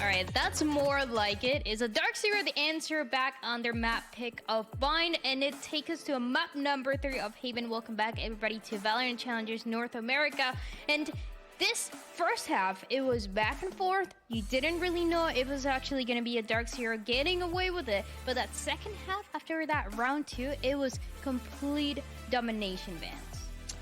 right, that's more like it. Is a Dark Zero the answer back on their map pick of Bind, and it takes us to a map number 3 of Haven. Welcome back, everybody, to VALORANT Challengers North America. And this first half, it was back and forth. You didn't really know it was actually going to be a Dark Zero getting away with it. But that second half, after that round 2, it was complete domination, Vance.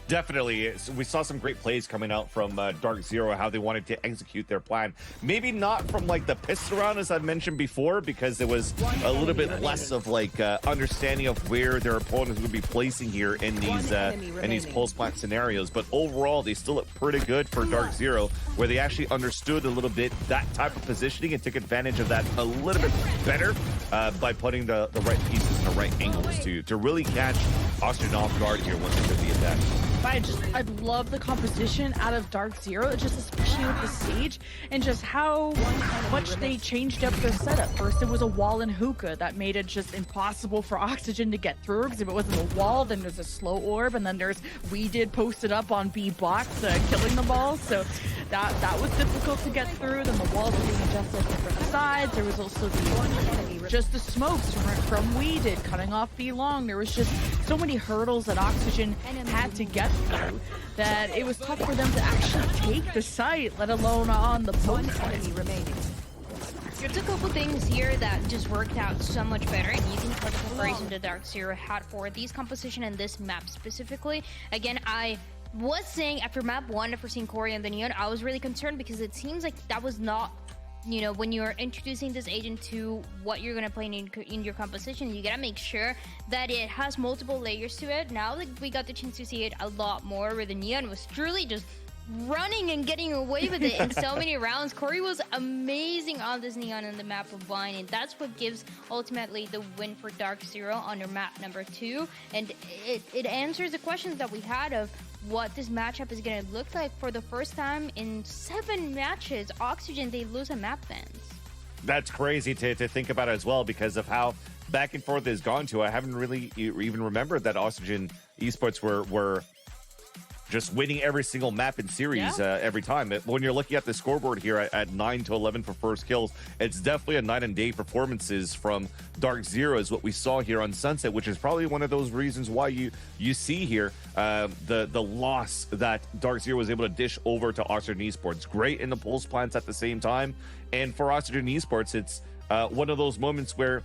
Definitely. We saw some great plays coming out from Dark Zero, how they wanted to execute their plan. Maybe not from like the pistol round, as I mentioned before, because it was a little bit less of like understanding of where their opponents would be placing here in these pulse plant scenarios. But overall, they still look pretty good for Dark Zero, where they actually understood a little bit that type of positioning and took advantage of that a little bit better by putting the right pieces in the right angles to really catch Oxygen off guard here once they took the attack. I love the composition out of Dark Zero, just especially with the stage and just how much they changed up their setup. First, it was a wall and hookah that made it just impossible for Oxygen to get through, because if it wasn't a wall, then there's a slow orb, and then there's We Did posted up on B box killing the ball. So that was difficult to get through. Then the walls were being adjusted to different sides. There was also the smokes from We Did cutting off B long. There was just so many hurdles that Oxygen had to get through that it was tough for them to actually take the site, let alone on the post remaining. There's a couple things here that just worked out so much better, and you can put the preparation the Dark Zero had for these composition and this map specifically. Again, I was saying after map 1, after seeing Corey and the Neon, I was really concerned because it seems like that was not, you know, when you're introducing this agent to what you're gonna play in your composition, you gotta make sure that it has multiple layers to it. Now that we got the chance to see it a lot more, where the Neon was truly just running and getting away with it in so many rounds. Corey was amazing on this Neon in the map of Vine, and that's what gives ultimately the win for Dark Zero on their map number 2. And it answers the questions that we had of what this matchup is going to look like. For the first time in 7 matches, Oxygen, they lose a map fence. That's crazy to think about as well, because of how back and forth it's gone to. I haven't really even remembered that Oxygen Esports were just winning every single map in series every time. When you're looking at the scoreboard here at 9 to 11 for first kills, it's definitely a night and day performances from Dark Zero is what we saw here on Sunset, which is probably one of those reasons why you see here the loss that Dark Zero was able to dish over to Oxygen Esports. Great in the pulse plants at the same time. And for Oxygen Esports, it's one of those moments where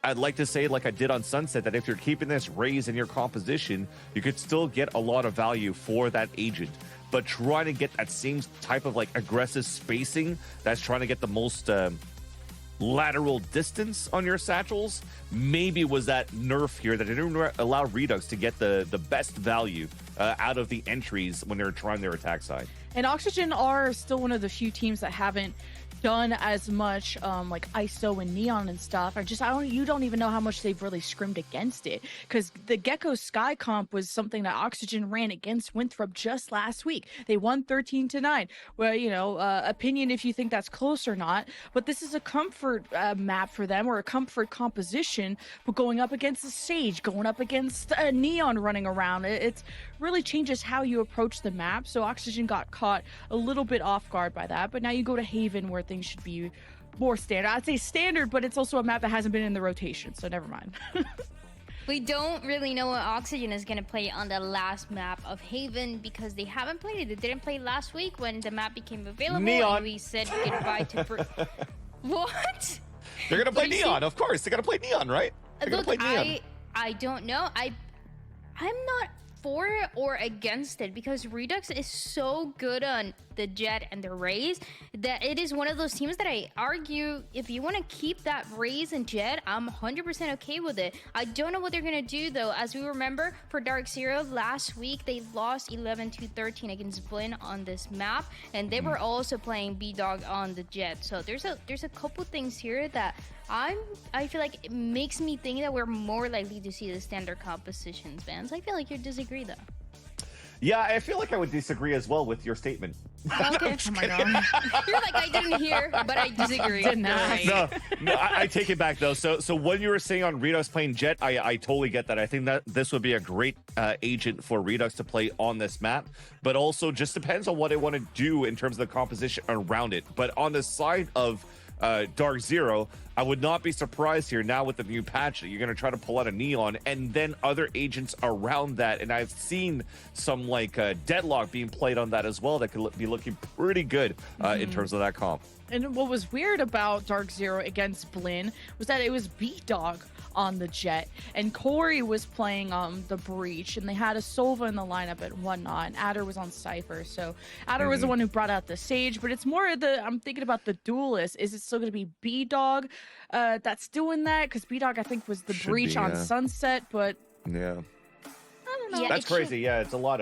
I'd like to say, like I did on Sunset, that if you're keeping this raise in your composition, you could still get a lot of value for that agent. But trying to get that same type of like aggressive spacing that's trying to get the most lateral distance on your satchels, maybe was that nerf here that didn't allow Redux to get the best value out of the entries when they're trying their attack side. And Oxygen are still one of the few teams that haven't done as much like ISO and Neon and stuff. You don't even know how much they've really scrimmed against it, because the Gecko Sky comp was something that Oxygen ran against Winthrop just last week. They won 13-9. Well, you know, opinion if you think that's close or not, but this is a comfort map for them, or a comfort composition. But going up against the Sage, going up against Neon running around, it really changes how you approach the map. So Oxygen got caught a little bit off guard by that, but now you go to Haven, where things should be more standard. I'd say standard, but it's also a map that hasn't been in the rotation, so never mind. We don't really know what Oxygen is going to play on the last map of Haven, because they haven't played it. They didn't play last week when the map became available. Neon. And we said goodbye to What? They're going to play Neon, of course. They're going to play Neon, right? They're going to play Neon. I don't know. I'm not for it or against it, because Redux is so good on the Jet and the Raze that it is one of those teams that I argue, if you want to keep that Raze and Jet, I'm 100% okay with it. I don't know what they're going to do though. As we remember, for Dark Zero last week, they lost 11-13 against Blinn on this map, and they were also playing B-Dog on the Jet. So there's a couple things here that I feel like it makes me think that we're more likely to see the standard compositions, Vance. I feel like you disagree though. Yeah, I feel like I would disagree as well with your statement. Okay. Oh my god. You're like, I didn't hear, but I disagree. Didn't You're ask. right. No, I take it back though. So when you were saying on Redux playing Jet, I totally get that. I think that this would be a great agent for Redux to play on this map, but also just depends on what they want to do in terms of the composition around it. But on the side of Dark Zero, I would not be surprised here now with the new patch that you're going to try to pull out a Neon and then other agents around that. And I've seen some like Deadlock being played on that as well that could be looking pretty good in terms of that comp. And what was weird about Dark Zero against Blinn was that it was B-Dog on the Jet, and Corey was playing the Breach, and they had a Sova in the lineup and whatnot, and Adder was on Cypher. So Adder was the one who brought out the Sage, but it's more I'm thinking about the Duelist. Is it still going to be B-Dog that's doing that? Because B-Dog, I think, was the Breach on Sunset, but yeah. I don't know. Yeah, That's crazy. Yeah, it's a lot.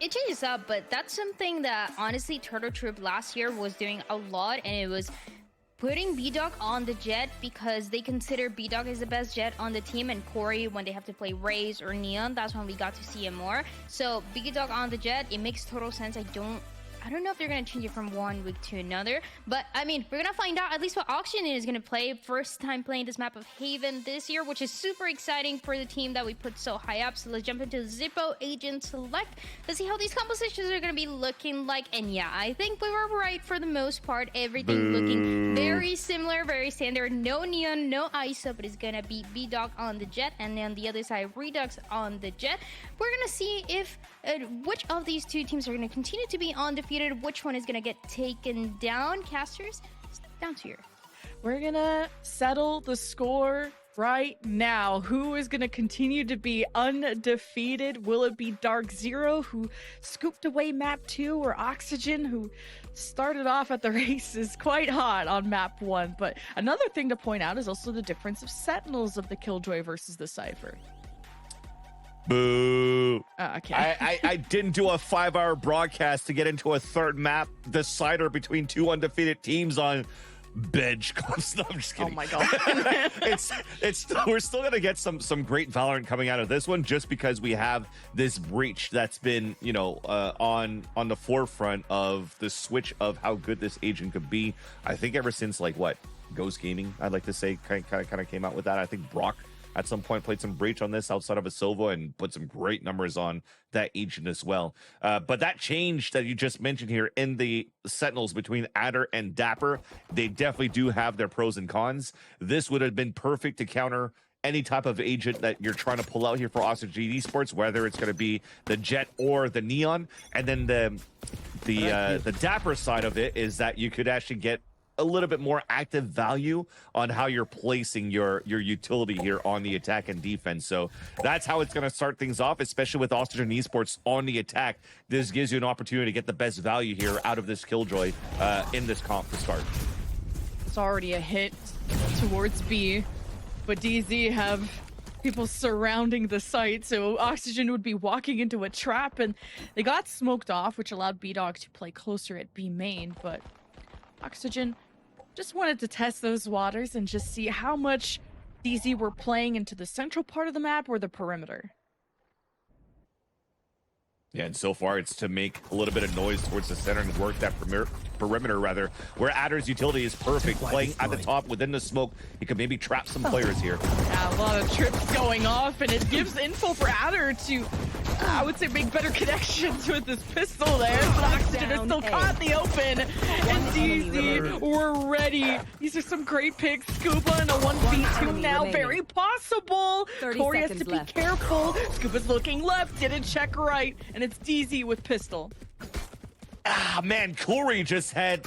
It changes up, but that's something that honestly Turtle Troop last year was doing a lot, and it was putting B-Dog on the Jet because they consider B-Dog as the best Jet on the team, and Corey, when they have to play Raze or Neon, that's when we got to see him more. So B-Dog on the Jet, it makes total sense. I don't know if they're going to change it from one week to another, but I mean, we're going to find out at least what Auction is going to play. First time playing this map of Haven this year, which is super exciting for the team that we put so high up. So let's jump into Zippo Agent Select. Let's see how these compositions are going to be looking like. And yeah, I think we were right for the most part. Everything looking very similar, very standard. No Neon, no ISO, but it's going to be B-Dog on the Jet. And then the other side, Redux on the Jet. We're going to see if which of these two teams are going to continue to be undefeated, which one is going to get taken down. Casters, it's down to you. We're gonna settle the score right now. Who is gonna continue to be undefeated? Will it be Dark Zero, who scooped away map 2, or Oxygen, who started off at the races quite hot on map 1? But another thing to point out is also the difference of Sentinels of the Killjoy versus the Cypher. Boo. Okay. I didn't do a 5-hour broadcast to get into a third map decider between two undefeated teams on bench comps. No, I'm just kidding. Oh my god. We're still gonna get some great Valorant coming out of this one, just because we have this Breach that's been, you know, on the forefront of the switch of how good this agent could be. I think ever since like what Ghost Gaming, I'd like to say, kind of came out with that. I think Brock at some point played some Breach on this outside of a Sova and put some great numbers on that agent as well. But that change that you just mentioned here in the Sentinels between Adder and Dapper, they definitely do have their pros and cons. This would have been perfect to counter any type of agent that you're trying to pull out here for OXG Esports, whether it's going to be the Jet or the Neon. And then the Dapper side of it is that you could actually get a little bit more active value on how you're placing your utility here on the attack and defense. So that's how it's going to start things off, especially with Oxygen Esports on the attack. This gives you an opportunity to get the best value here out of this Killjoy in this comp to start. It's already a hit towards B, but DZ have people surrounding the site, so Oxygen would be walking into a trap, and they got smoked off, which allowed B-Dog to play closer at B main, but Oxygen just wanted to test those waters and just see how much DZ were playing into the central part of the map or the perimeter. Yeah, and so far it's to make a little bit of noise towards the center and work that perimeter rather, where Adder's utility is perfect, playing at the top within the smoke. He could maybe trap some players here. Yeah, a lot of trips going off, and it gives info for Adder to, I would say, make better connections with his pistol there. But Oxygen is still caught in the open, and DZ, we're ready. These are some great picks. Scuba and a 1v2 now, very possible. Corey has to be careful. Scuba's looking left, didn't check right, and it's DZ with pistol. Ah, man, Corey just had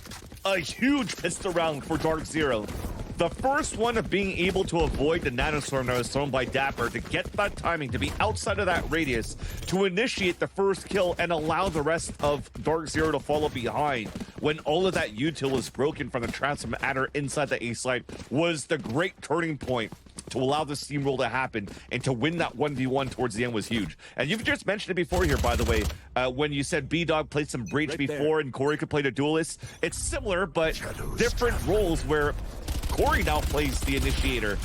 a huge pistol round for Dark Zero. The first one of being able to avoid the nanostorm that was thrown by Dapper, to get that timing, to be outside of that radius, to initiate the first kill and allow the rest of Dark Zero to follow behind when all of that util was broken from the traps from Adder inside the A site, was the great turning point to allow the steamroll to happen, and to win that 1v1 towards the end was huge. And you've just mentioned it before here, by the way, when you said B-Dog played some Breach before and Corey could play the Duelist. It's similar, but different roles, where Corey now plays the Initiator,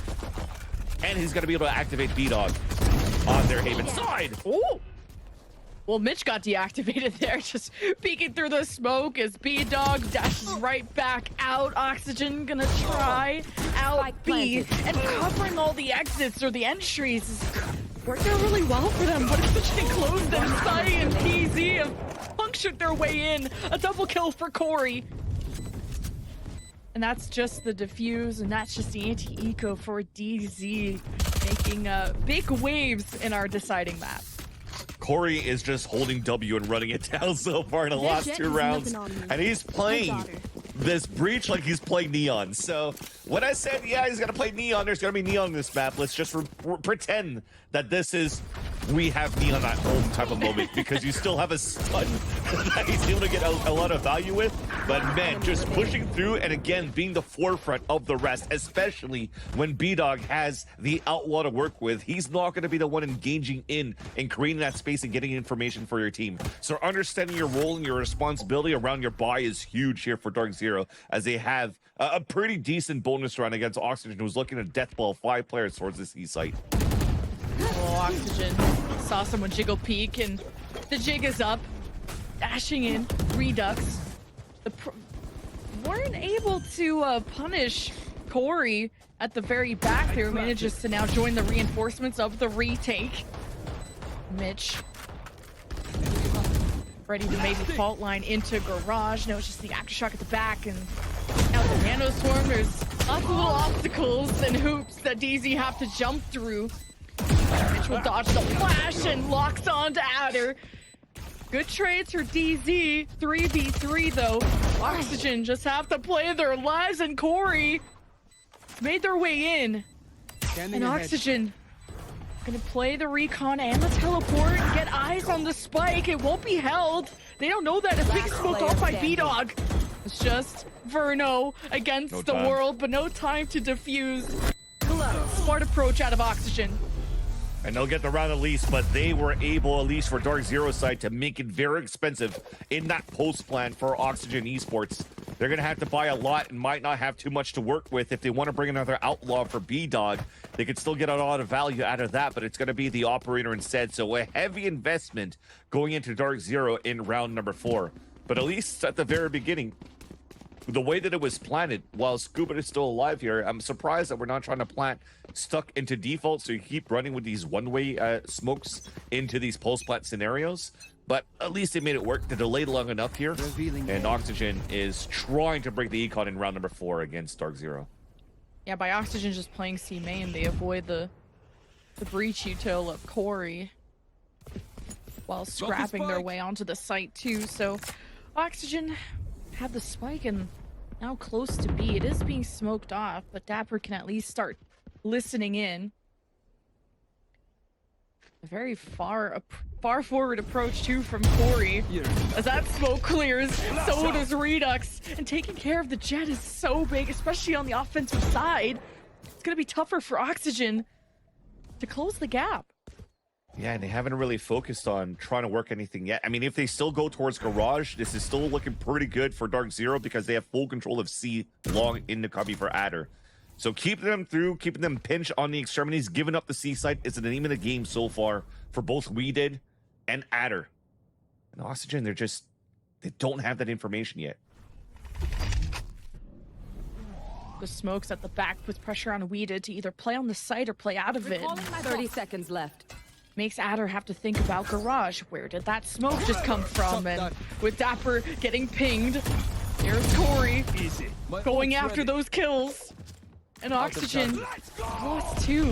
and he's going to be able to activate B-Dog on their Haven side. Ooh. Well, Mitch got deactivated there, just peeking through the smoke as B-Dog dashes right back out. Oxygen gonna try out B, and covering all the exits or the entries is worked out really well for them, but Oxygen closed in sight, and PZ have punctured their way in. A double kill for Corey. And that's just the defuse, and that's just the anti-eco for DZ, making big waves in our deciding map. Corey is just holding W and running it down so far in the last 2 rounds, and he's playing this breach like he's playing Neon. So when I said, yeah, he's gonna play Neon, there's gonna be Neon on this map, let's just pretend that this is we have Neon at home type of moment, because you still have a stun that he's able to get a lot of value with. But man, just pushing through and again being the forefront of the rest, especially when B-Dog has the Outlaw to work with. He's not going to be the one engaging in and creating that space and getting information for your team. So understanding your role and your responsibility around your buy is huge here for Dark Zero, as they have a pretty decent bonus run against Oxygen, who's looking to deathball 5 players towards the C site. Oh, Oxygen saw someone jiggle peek, and the jig is up. Dashing in, Redux. Weren't able to punish Corey at the very back there, who manages to now join the reinforcements of the retake. Mitch ready to maybe fault line into Garage. No, it's just the aftershock at the back, and now the Nano Swarm. There's lots of little obstacles and hoops that DZ have to jump through. Mitch will dodge the flash and locks on to Adder. Good trades for DZ. 3v3 though. Oxygen just have to play their lives, and Corey made their way in. And Oxygen gonna play the recon and the teleport, get eyes on the spike. It won't be held. They don't know that it's being smoked off by B-Dog. It's just Verno against the world, but no time to defuse. Smart approach out of Oxygen. And they'll get the round at least, but they were able, at least for Dark Zero's side, to make it very expensive in that post plan for Oxygen Esports. They're going to have to buy a lot and might not have too much to work with. If they want to bring another Outlaw for B-Dog, they could still get a lot of value out of that, but it's going to be the Operator instead. So a heavy investment going into Dark Zero in round number 4. But at least at the very beginning, the way that it was planted, while Scuba is still alive here, I'm surprised that we're not trying to plant stuck into default, so you keep running with these one-way smokes into these post-plant scenarios. But at least they made it work. They delayed long enough here, and Oxygen is trying to break the econ in round number 4 against Dark Zero. Yeah, by Oxygen just playing C main, they avoid the breach util of Corey while scrapping their way onto the site too. So Oxygen have the spike and now close to B. It is being smoked off, but Dapper can at least start listening in. A very far forward approach too from Corey. As that smoke clears, so does Redux. And taking care of the Jet is so big, especially on the offensive side. It's gonna be tougher for Oxygen to close the gap. Yeah, and they haven't really focused on trying to work anything yet. I mean, if they still go towards Garage, this is still looking pretty good for Dark Zero because they have full control of C long in the cubby for Adder. So keeping them through, keeping them pinched on the extremities, giving up the C site is the name of the game so far for both Weeded and Adder. And Oxygen, they don't have that information yet. The smokes at the back puts pressure on Weeded to either play on the site or play out of it. 30 seconds left. Makes Adder have to think about Garage. Where did that smoke just come from? And with Dapper getting pinged, here's Corey going after those kills. And Oxygen lost 2.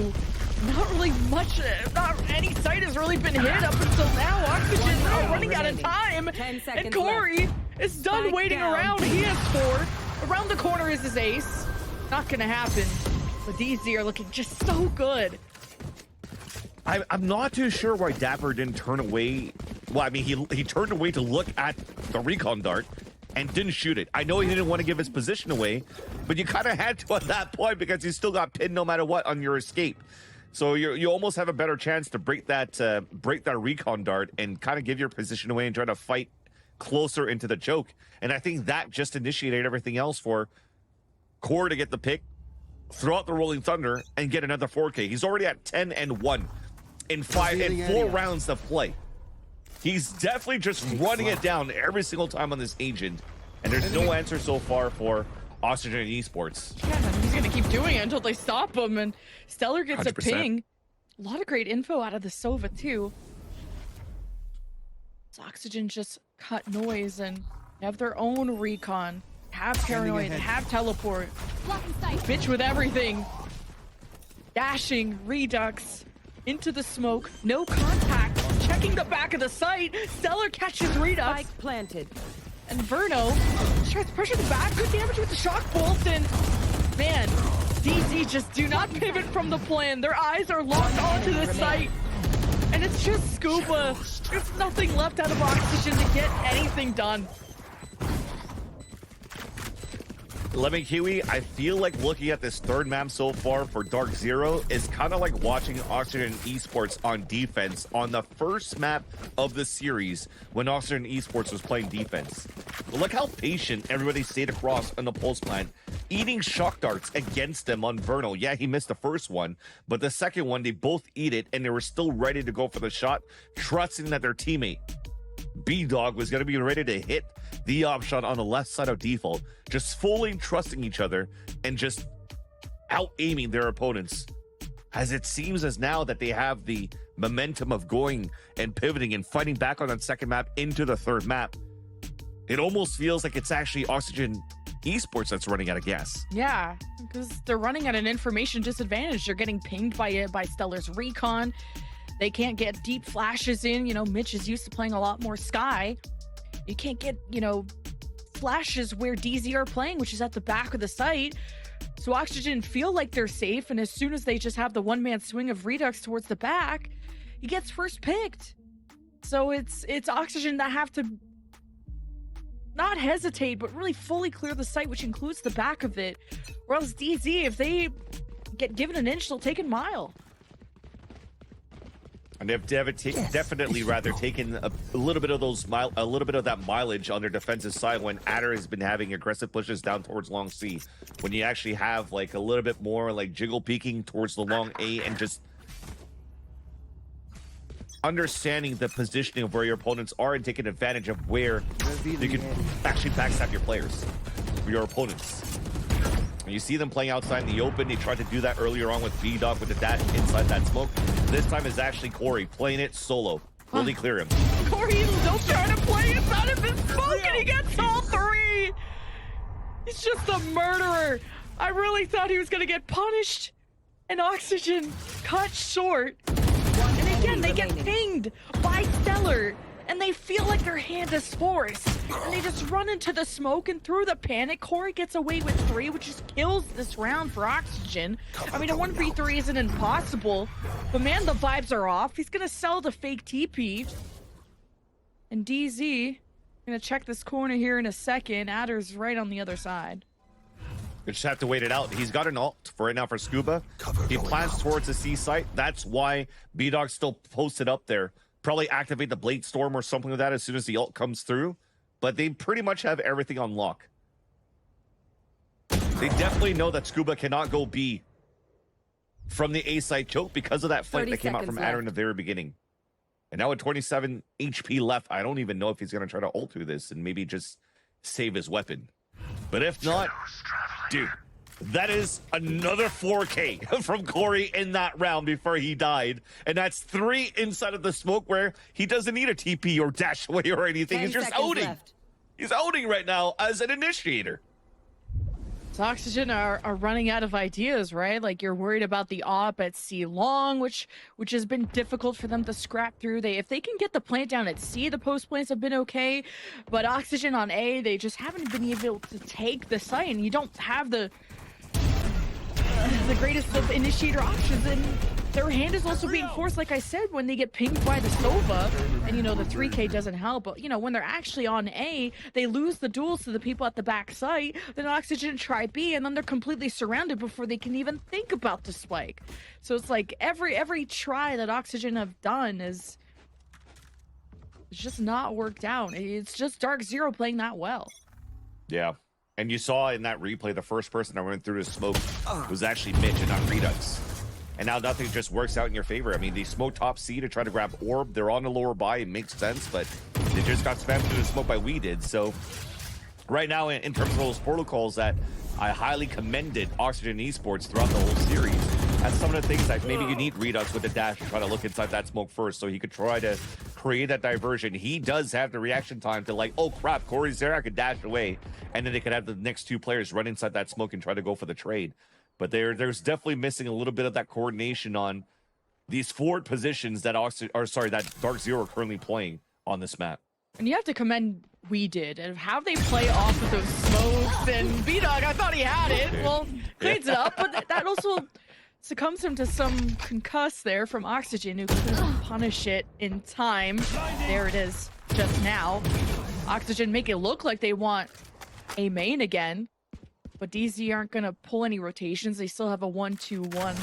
Not really much, not any site has really been hit up until now. Oxygen are running out of time. And Corey is done waiting around. He has 4. Around the corner is his ace. Not gonna happen. But DZ are looking just so good. I'm not too sure why Dapper didn't turn away. Well, I mean, he turned away to look at the recon dart and didn't shoot it. I know he didn't want to give his position away, but you kind of had to at that point because you still got pinned no matter what on your escape. So you almost have a better chance to break that recon dart and kind of give your position away and try to fight closer into the choke. And I think that just initiated everything else for Core to get the pick, throw out the Rolling Thunder, and get another 4K. He's already at 10-1 in 4 rounds of play. He's definitely just running it down every single time on this agent, and there's no answer so far for Oxygen Esports. Yeah, and he's gonna keep doing it until they stop him, and Stellar gets 100%. a ping. A lot of great info out of the Sova too. So Oxygen just cut noise and have their own recon. Have paranoid, have teleport. Bitch with everything. Dashing, redux into the smoke. No contact. Checking the back of the site. Stellar catches redux. Spike planted. And Verno tries to pressure the back. Good damage with the shock bolt. And man, DZ just do not pivot from the plan. Their eyes are locked onto this site. And it's just Scuba. There's nothing left out of Oxygen to get anything done. Lemon Kiwi, I feel like looking at this third map so far for Dark Zero is kind of like watching Oxygen Esports on defense on the first map of the series when Oxygen Esports was playing defense. Look how patient everybody stayed across on the pulse plant, eating shock darts against them on Vernal. Yeah, he missed the first one, but the second one, they both eat it, and they were still ready to go for the shot, trusting that their teammate, B-Dog, was going to be ready to hit the op shot on the left side of default, just fully trusting each other and just out-aiming their opponents. As it seems as now that they have the momentum of going and pivoting and fighting back on that second map into the third map, it almost feels like it's actually Oxygen Esports that's running out of gas. Yeah, because they're running at an information disadvantage. They're getting pinged by Stellar's recon. They can't get deep flashes in. You know, Mitch is used to playing a lot more Sky. You can't get, you know, flashes where DZ are playing, which is at the back of the site. So Oxygen feel like they're safe, and as soon as they just have the one-man swing of Redux towards the back, he gets first picked. So it's Oxygen that have to not hesitate, but really fully clear the site, which includes the back of it. Or else DZ, if they get given an inch, they'll take a mile. And they've definitely rather taken a little bit of that mileage on their defensive side when Adder has been having aggressive pushes down towards long C. When you actually have like a little bit more like jiggle peeking towards the long A and just understanding the positioning of where your opponents are and taking advantage of where you can actually backstab your players, your opponents. And you see them playing outside in the open. They tried to do that earlier on with B-Dog with the dash inside that smoke. This time is actually Corey playing it solo. Really clear him. Corey don't try to play inside of his smoke and he gets all three. He's just a murderer. I really thought he was going to get punished. And Oxygen cut short. And again, they get pinged by Stellar. And they feel like their hand is forced. And they just run into the smoke, and through the panic, Corey gets away with 3, which just kills this round for Oxygen. I mean, a 1v3 isn't impossible, but man, the vibes are off. He's gonna sell the fake TP. And DZ, gonna check this corner here in a second. Adder's right on the other side. We just have to wait it out. He's got an ult for right now for Scuba. He plans towards the C site. That's why B-Dog's still posted up there. Probably activate the Blade Storm or something like that as soon as the ult comes through. But they pretty much have everything on lock. They definitely know that Scuba cannot go B from the A site choke because of that fight that came out from Adder in the very beginning. And now with 27 HP left, I don't even know if he's going to try to ult through this and maybe just save his weapon. But if not, dude, that is another 4K from Corey in that round before he died. And that's 3 inside of the smoke where he doesn't need a TP or dash away or anything. He's just owning. He's owning right now as an initiator. So Oxygen are running out of ideas, right? Like, you're worried about the op at C long, which has been difficult for them to scrap through. If they can get the plant down at C, the post plants have been okay. But Oxygen on A, they just haven't been able to take the site, and you don't have the greatest of initiator options, and their hand is also being forced, like I said, when they get pinged by the Sova, and you know the 3K doesn't help, but you know when they're actually on A, they lose the duels to the people at the back site. Then Oxygen try B, and then they're completely surrounded before they can even think about the spike. So it's like every try that Oxygen have done is just not worked out. It's just Dark Zero playing that well. Yeah. And you saw in that replay, the first person that went through the smoke was actually Mitch and not Redux. and now nothing just works out in your favor. I mean, they smoke top C to try to grab orb. They're on the lower buy. It makes sense, but they just got spammed through the smoke by We Did. So right now, in terms of those protocols that I highly commended Oxygen Esports throughout the whole series, that's some of the things that maybe you need Redux with the dash to try to look inside that smoke first so he could try to create that diversion. He does have the reaction time to like, oh crap, Corey's there, I could dash away. And then they could have the next two players run inside that smoke and try to go for the trade. But there's definitely missing a little bit of that coordination on these forward positions that that Dark Zero are currently playing on this map. And you have to commend We Did and how they play off of those smokes. And B-Dog, I thought he had it. Well, cleans it up, but that also succumbs him to some concuss there from Oxygen, who couldn't punish it in time. There it is, just now. Oxygen make it look like they want a main again, but DZ aren't going to pull any rotations. They still have a 1-2-1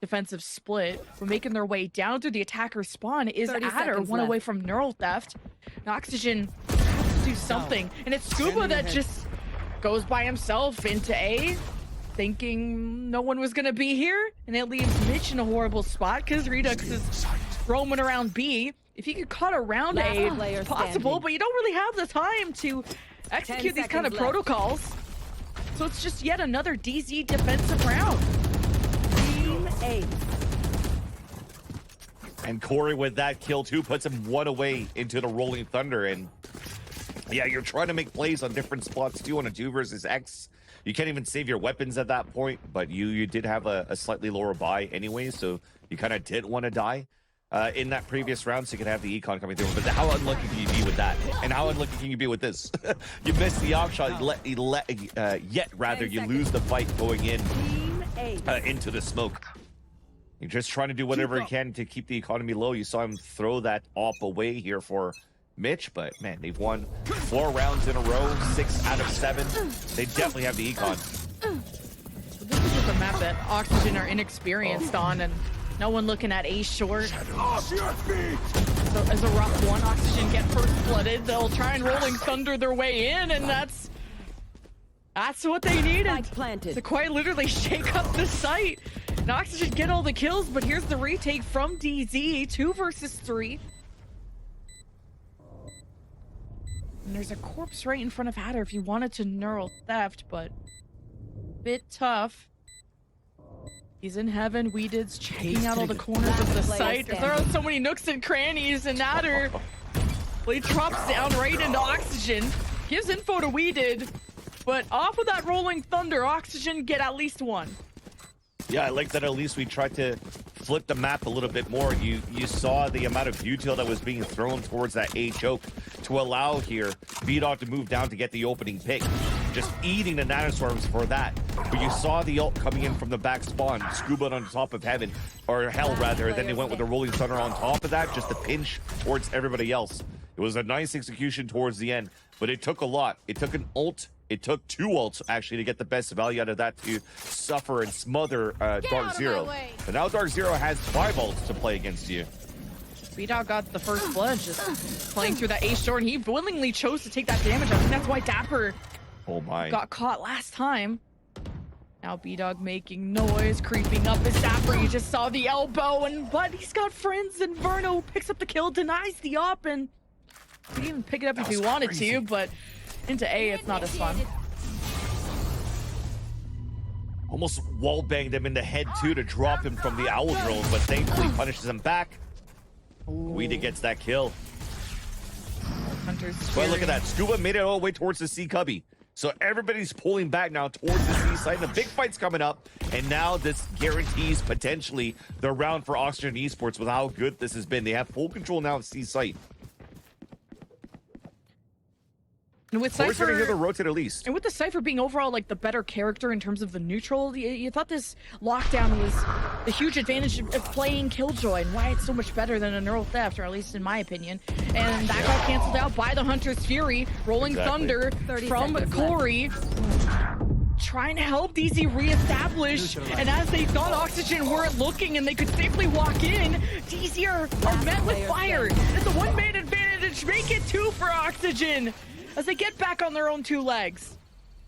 defensive split. We're making their way down through the attacker spawn. Is Adder one away from Neural Theft? And Oxygen has to do something. And it's Scuba that just goes by himself into A, thinking no one was going to be here. And it leaves Mitch in a horrible spot because Redux is roaming around B. If he could cut around A, it's possible, but you don't really have the time to execute these kind of protocols. So it's just yet another DZ defensive round. Team A. And Corey with that kill too puts him one away into the Rolling Thunder. And yeah, you're trying to make plays on different spots too on a 2 versus X. You can't even save your weapons at that point, but you did have a slightly lower buy anyway, so you kind of did want to die in that previous round so you could have the econ coming through. But how unlucky can you be with that? And how unlucky can you be with this? You missed the off shot, yet rather you lose the fight going in into the smoke. You're just trying to do whatever you can to keep the economy low. You saw him throw that op away here for Mitch, but man, they've won 4 rounds in a row, 6 out of 7. They definitely have the econ. So this is just a map that Oxygen are inexperienced on, and no one looking at A short. So as a rough one, Oxygen get first blooded. They'll try and Rolling Thunder their way in, and that's what they needed to quite literally shake up the site. And Oxygen get all the kills, but here's the retake from DZ, 2 versus 3. And there's a corpse right in front of Hatter if you wanted to Neural Theft, but bit tough. He's in heaven. We Did's checking out all the corners of the site. There are so many nooks and crannies, and Hatter, well, he drops down right into Oxygen. Gives info to We Did, but off of that Rolling Thunder, Oxygen get at least 1. Yeah, I like that at least we tried to flip the map a little bit more. You saw the amount of util that was being thrown towards that A choke to allow here B-Dog to move down to get the opening pick. Just eating the nanoswarms for that. But you saw the ult coming in from the back spawn, Scuba on top of heaven, or hell rather, then they went with the Rolling Thunder on top of that, just to pinch towards everybody else. It was a nice execution towards the end, but it took a lot. It took an ult. It took 2 ults, actually, to get the best value out of that to suffer and smother Dark Zero. But now Dark Zero has 5 ults to play against you. B-Dog got the first blood, just playing through that A short. He willingly chose to take that damage. I think that's why Dapper got caught last time. Now B-Dog making noise, creeping up his Dapper. You just saw the elbow, but he's got friends, and Verno picks up the kill, denies the op, and he didn't even pick it up if he wanted to, but into A, it's not as fun. Almost wall-banged him in the head, too, to drop him from the owl drone, but thankfully punishes him back. Weedy gets that kill. But look at that. Scuba made it all the way towards the C cubby. So everybody's pulling back now towards the C side. The big fight's coming up, and now this guarantees potentially the round for Oxygen Esports with how good this has been. They have full control now of C site. And with Cypher, going to rotate at least. And with the Cypher being overall like the better character in terms of the neutral, you thought this lockdown was the huge advantage of playing Killjoy and why it's so much better than a Neural Theft, or at least in my opinion. And that got canceled out by the Hunter's Fury, Rolling Thunder from Corey, trying to help DZ reestablish. And as they thought Oxygen weren't looking and they could safely walk in, DZ are met with fire. It's a 1-man advantage. Make it 2 for Oxygen as they get back on their own 2 legs.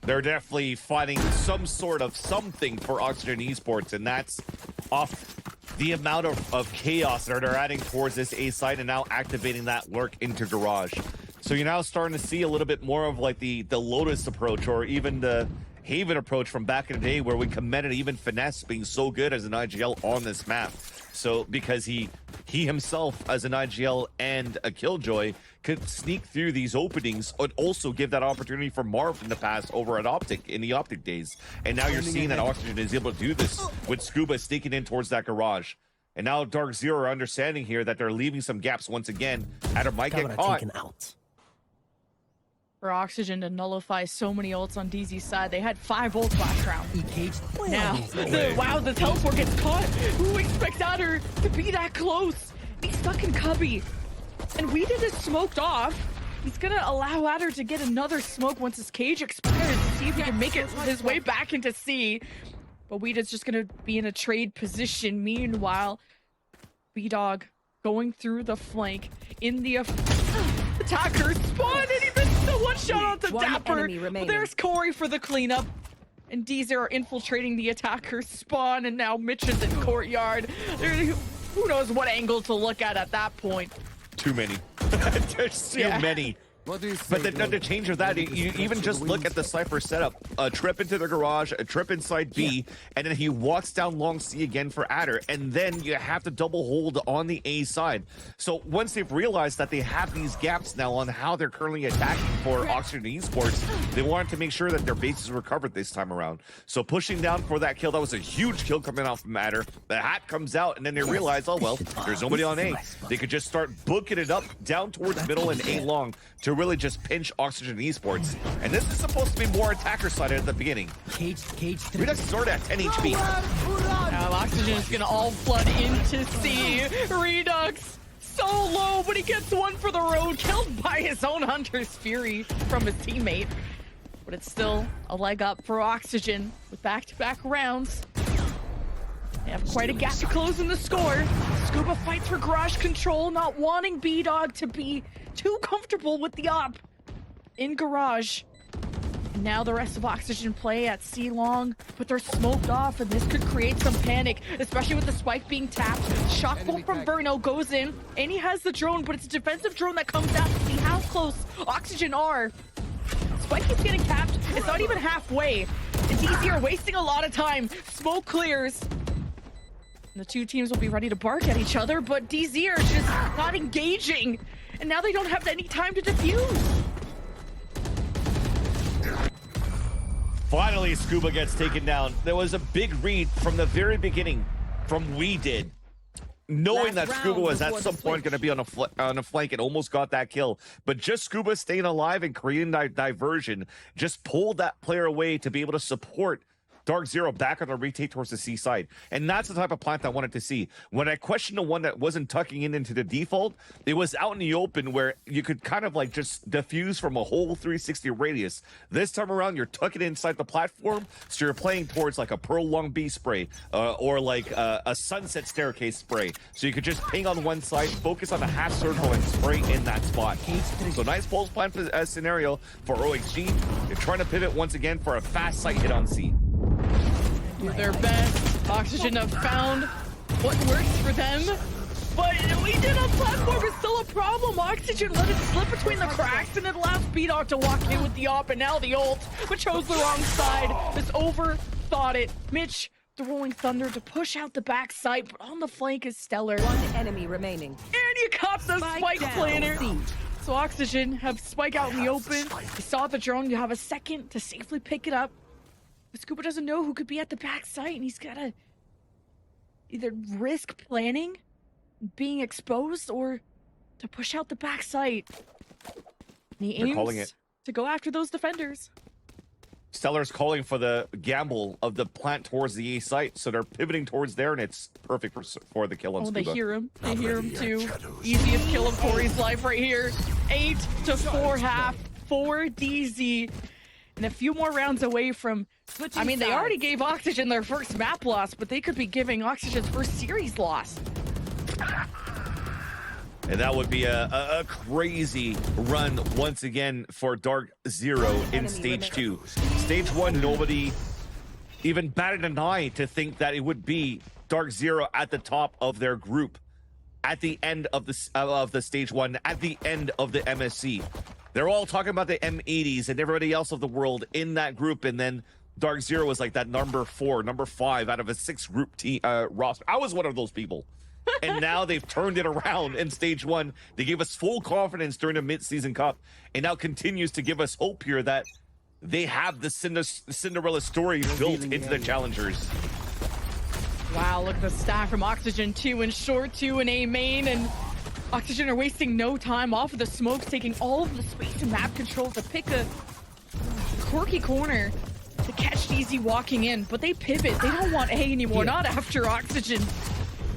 They're definitely fighting some sort of something for Oxygen Esports, and that's off the amount of chaos that they're adding towards this A side and now activating that lurk into Garage. So you're now starting to see a little bit more of like the Lotus approach, or even the Haven approach from back in the day, where we commended even Finesse being so good as an IGL on this map. So because he himself as an IGL and a Killjoy could sneak through these openings and also give that opportunity for Marv in the past over at Optic in the Optic days. And now you're seeing that Oxygen is able to do this with Scuba sneaking in towards that Garage. And now Dark Zero are understanding here that they're leaving some gaps once again. Adder might get caught. For Oxygen to nullify so many ults on DZ's side. They had 5 ults last round. Now, the teleport gets caught. Who expects Adder to be that close? He's stuck in Cubby. And Weeded is smoked off. He's gonna allow Adder to get another smoke once his cage expires to see if he can make it his way back into C. But Weeded's just gonna be in a trade position. Meanwhile, B-Dog going through the flank in the attacker spawn, and he missed the one shot onto Dapper. But there's Corey for the cleanup. And DZ are infiltrating the attacker spawn, and now Mitch is in courtyard. Who knows what angle to look at that point. Too many. There's too many. But the change of that, you even just look at the Cypher setup. A trip into the Garage, a trip inside B, and then he walks down long C again for Adder, and then you have to double hold on the A side. So once they've realized that they have these gaps now on how they're currently attacking for Oxygen Esports, they wanted to make sure that their bases were covered this time around. So pushing down for that kill, that was a huge kill coming off from Adder. The hat comes out, and then they realize, oh well, there's nobody on A. They could just start booking it up down towards middle and A long to really just pinch Oxygen Esports. And this is supposed to be more attacker side at the beginning. Redux is already at 10 HP. Now Oxygen is gonna all flood into C. Redux so low, but he gets one for the road, killed by his own Hunter's Fury from his teammate. But it's still a leg up for Oxygen with back-to-back rounds. They have quite a gap to close in the score. Scuba fights for Garage control, not wanting B-Dog to be too comfortable with the op in Garage. And now the rest of Oxygen play at C long, but they're smoked off, and this could create some panic, especially with the spike being tapped. Shock bolt from Verno goes in, and he has the drone, but it's a defensive drone that comes out to see how close Oxygen are. Spike keeps getting tapped. It's not even halfway. And DZ are wasting a lot of time. Smoke clears. And the two teams will be ready to bark at each other, but DZ are just not engaging. And now they don't have any time to defuse. Finally, Scuba gets taken down. There was a big read from the very beginning from We Did. Knowing that Scuba was at some point going to be on a flank and almost got that kill. But just Scuba staying alive and creating that diversion just pulled that player away to be able to support Dark Zero back on the retake towards the C side. And that's the type of plant I wanted to see. When I questioned the one that wasn't tucking in into the default, it was out in the open where you could kind of like just diffuse from a whole 360 radius. This time around, you're tucking inside the platform, so you're playing towards like a Pearl Long B spray or like a Sunset Staircase spray. So you could just ping on one side, focus on a half circle, and spray in that spot. So nice pulse plant scenario for OXG. They're trying to pivot once again for a fast sight hit on C. Do their best. Oxygen have found what works for them, but We Did on platform is still a problem. Oxygen let it slip between the cracks, and it allows B-Dog to walk in with the op, and now the ult, but chose the wrong side. Just overthought it. Mitch, the Rolling Thunder to push out the back side, but on the flank is Stellar. One enemy remaining. And you caught the spike planner. So Oxygen have Spike out in the open. You saw the drone. You have a second to safely pick it up. But Scuba doesn't know who could be at the back site, and he's gotta either risk planning, being exposed, or to push out the back site. And he aims to go after those defenders. Stellar's calling for the gamble of the plant towards the A site, so they're pivoting towards there, and it's perfect for the kill on Scuba. They hear him. They hear him too. Easiest kill of Corey's life right here. 8-4 for DZ. And a few more rounds away from... I mean, they already gave Oxygen their first map loss, but they could be giving Oxygen's first series loss. And that would be a crazy run once again for Dark Zero in Stage 2. Stage 1, nobody even batted an eye to think that it would be Dark Zero at the top of their group at the end of the stage 1, at the end of the MSC. They're all talking about the M80s and everybody else of the world in that group, and then Dark Zero was like that number 4, number 5 out of a 6-group roster. I was one of those people. And now they've turned it around in stage 1. They gave us full confidence during the mid-season cup, and now continues to give us hope here that they have the Cinderella story built into the Challengers. Wow, look at the stack from Oxygen, 2 in short, 2 in A main, and Oxygen are wasting no time off of the smokes, taking all of the space and map control to pick a quirky corner to catch DZ walking in, but they pivot. They don't want A anymore, not after Oxygen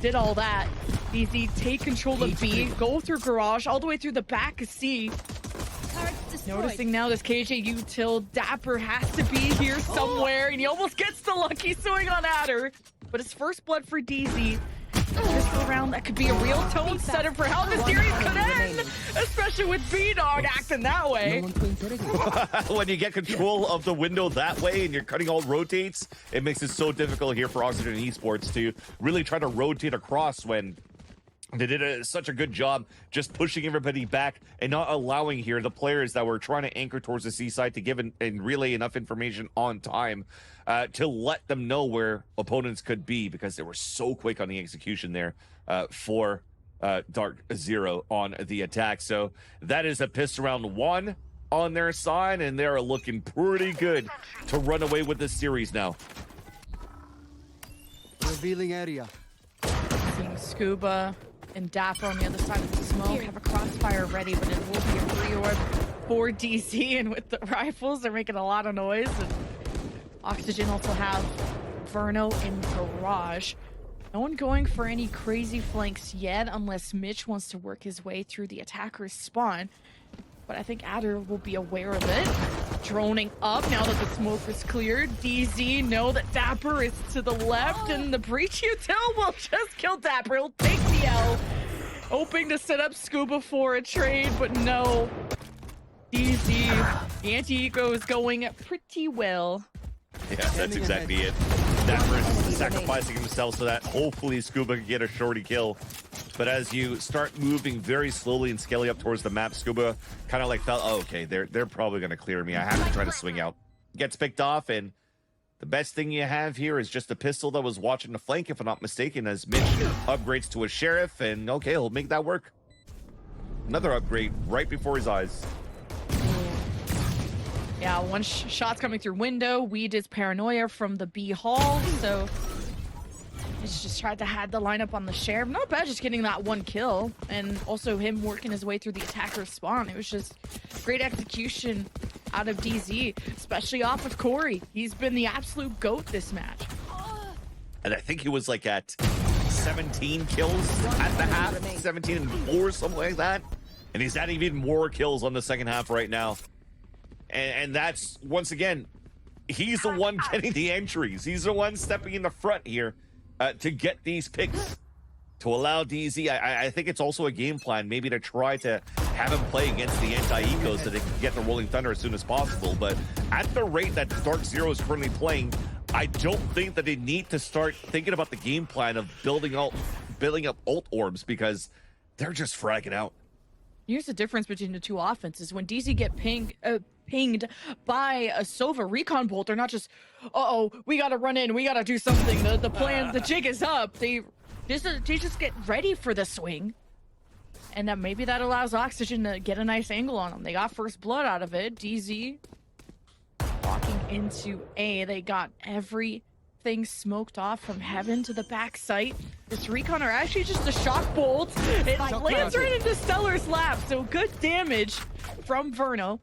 did all that. DZ take control of B, go through garage, all the way through the back of C. Noticing now this KJ util, Dapper has to be here somewhere, and he almost gets the lucky swing on Adder. But it's first blood for DZ. This round that could be a real tone setter for how the series could end, especially with B-Dog acting that way. When you get control of the window that way and you're cutting all rotates, it makes it so difficult here for Oxygen Esports to really try to rotate across when they did such a good job just pushing everybody back and not allowing here the players that were trying to anchor towards the seaside to give and relay enough information on time to let them know where opponents could be, because they were so quick on the execution there for Dark Zero on the attack. So that is a piss round 1 on their side, and they're looking pretty good to run away with this series now. Revealing area. Seeing Scuba and Dapper on the other side of the smoke have a crossfire ready, but it will be a 3-orb for DC, and with the rifles, they're making a lot of noise. And Oxygen also have Verno in garage. No one going for any crazy flanks yet, unless Mitch wants to work his way through the attacker's spawn. But I think Adder will be aware of it. Droning up now that the smoke is cleared. DZ know that Dapper is to the left, and the breach util will just kill Dapper. He'll take the L. Hoping to set up Scuba for a trade, but no. DZ, the anti-eco is going pretty well. Yeah, that's exactly it. Dapper is sacrificing himself so that hopefully Scuba can get a shorty kill. But as you start moving very slowly and scaling up towards the map, Scuba kind of like felt, oh, okay, they're probably going to clear me. I have to try to swing out. Gets picked off, and the best thing you have here is just a pistol that was watching the flank, if I'm not mistaken, as Mitch upgrades to a sheriff, and okay, he'll make that work. Another upgrade right before his eyes. Yeah, one shot's coming through window. Weed is paranoia from the B hall, so he's just tried to have the lineup on the sheriff. Not bad, just getting that 1 kill, and also him working his way through the attacker's spawn. It was just great execution out of DZ, especially off of Corey. He's been the absolute GOAT this match. And I think he was like at 17 kills at the half, 17 and 4, something like that. And he's adding even more kills on the second half right now. And that's, once again, he's the one getting the entries. He's the one stepping in the front here to get these picks, to allow DZ. I think it's also a game plan, maybe to try to have him play against the anti-ecos so they can get the Rolling Thunder as soon as possible. But at the rate that Dark Zero is currently playing, I don't think that they need to start thinking about the game plan of building up ult orbs, because they're just fragging out. Here's the difference between the two offenses. When DZ get pinged by a Sova recon bolt, they're not just, uh-oh, we gotta run in, we gotta do something. The plan, the jig is up. They just get ready for the swing. And that maybe that allows Oxygen to get a nice angle on them. They got first blood out of it. DZ walking into A. They got everything smoked off from heaven to the back site. This recon are actually just a shock bolt. It lands right into Stellar's lap, so good damage from Verno.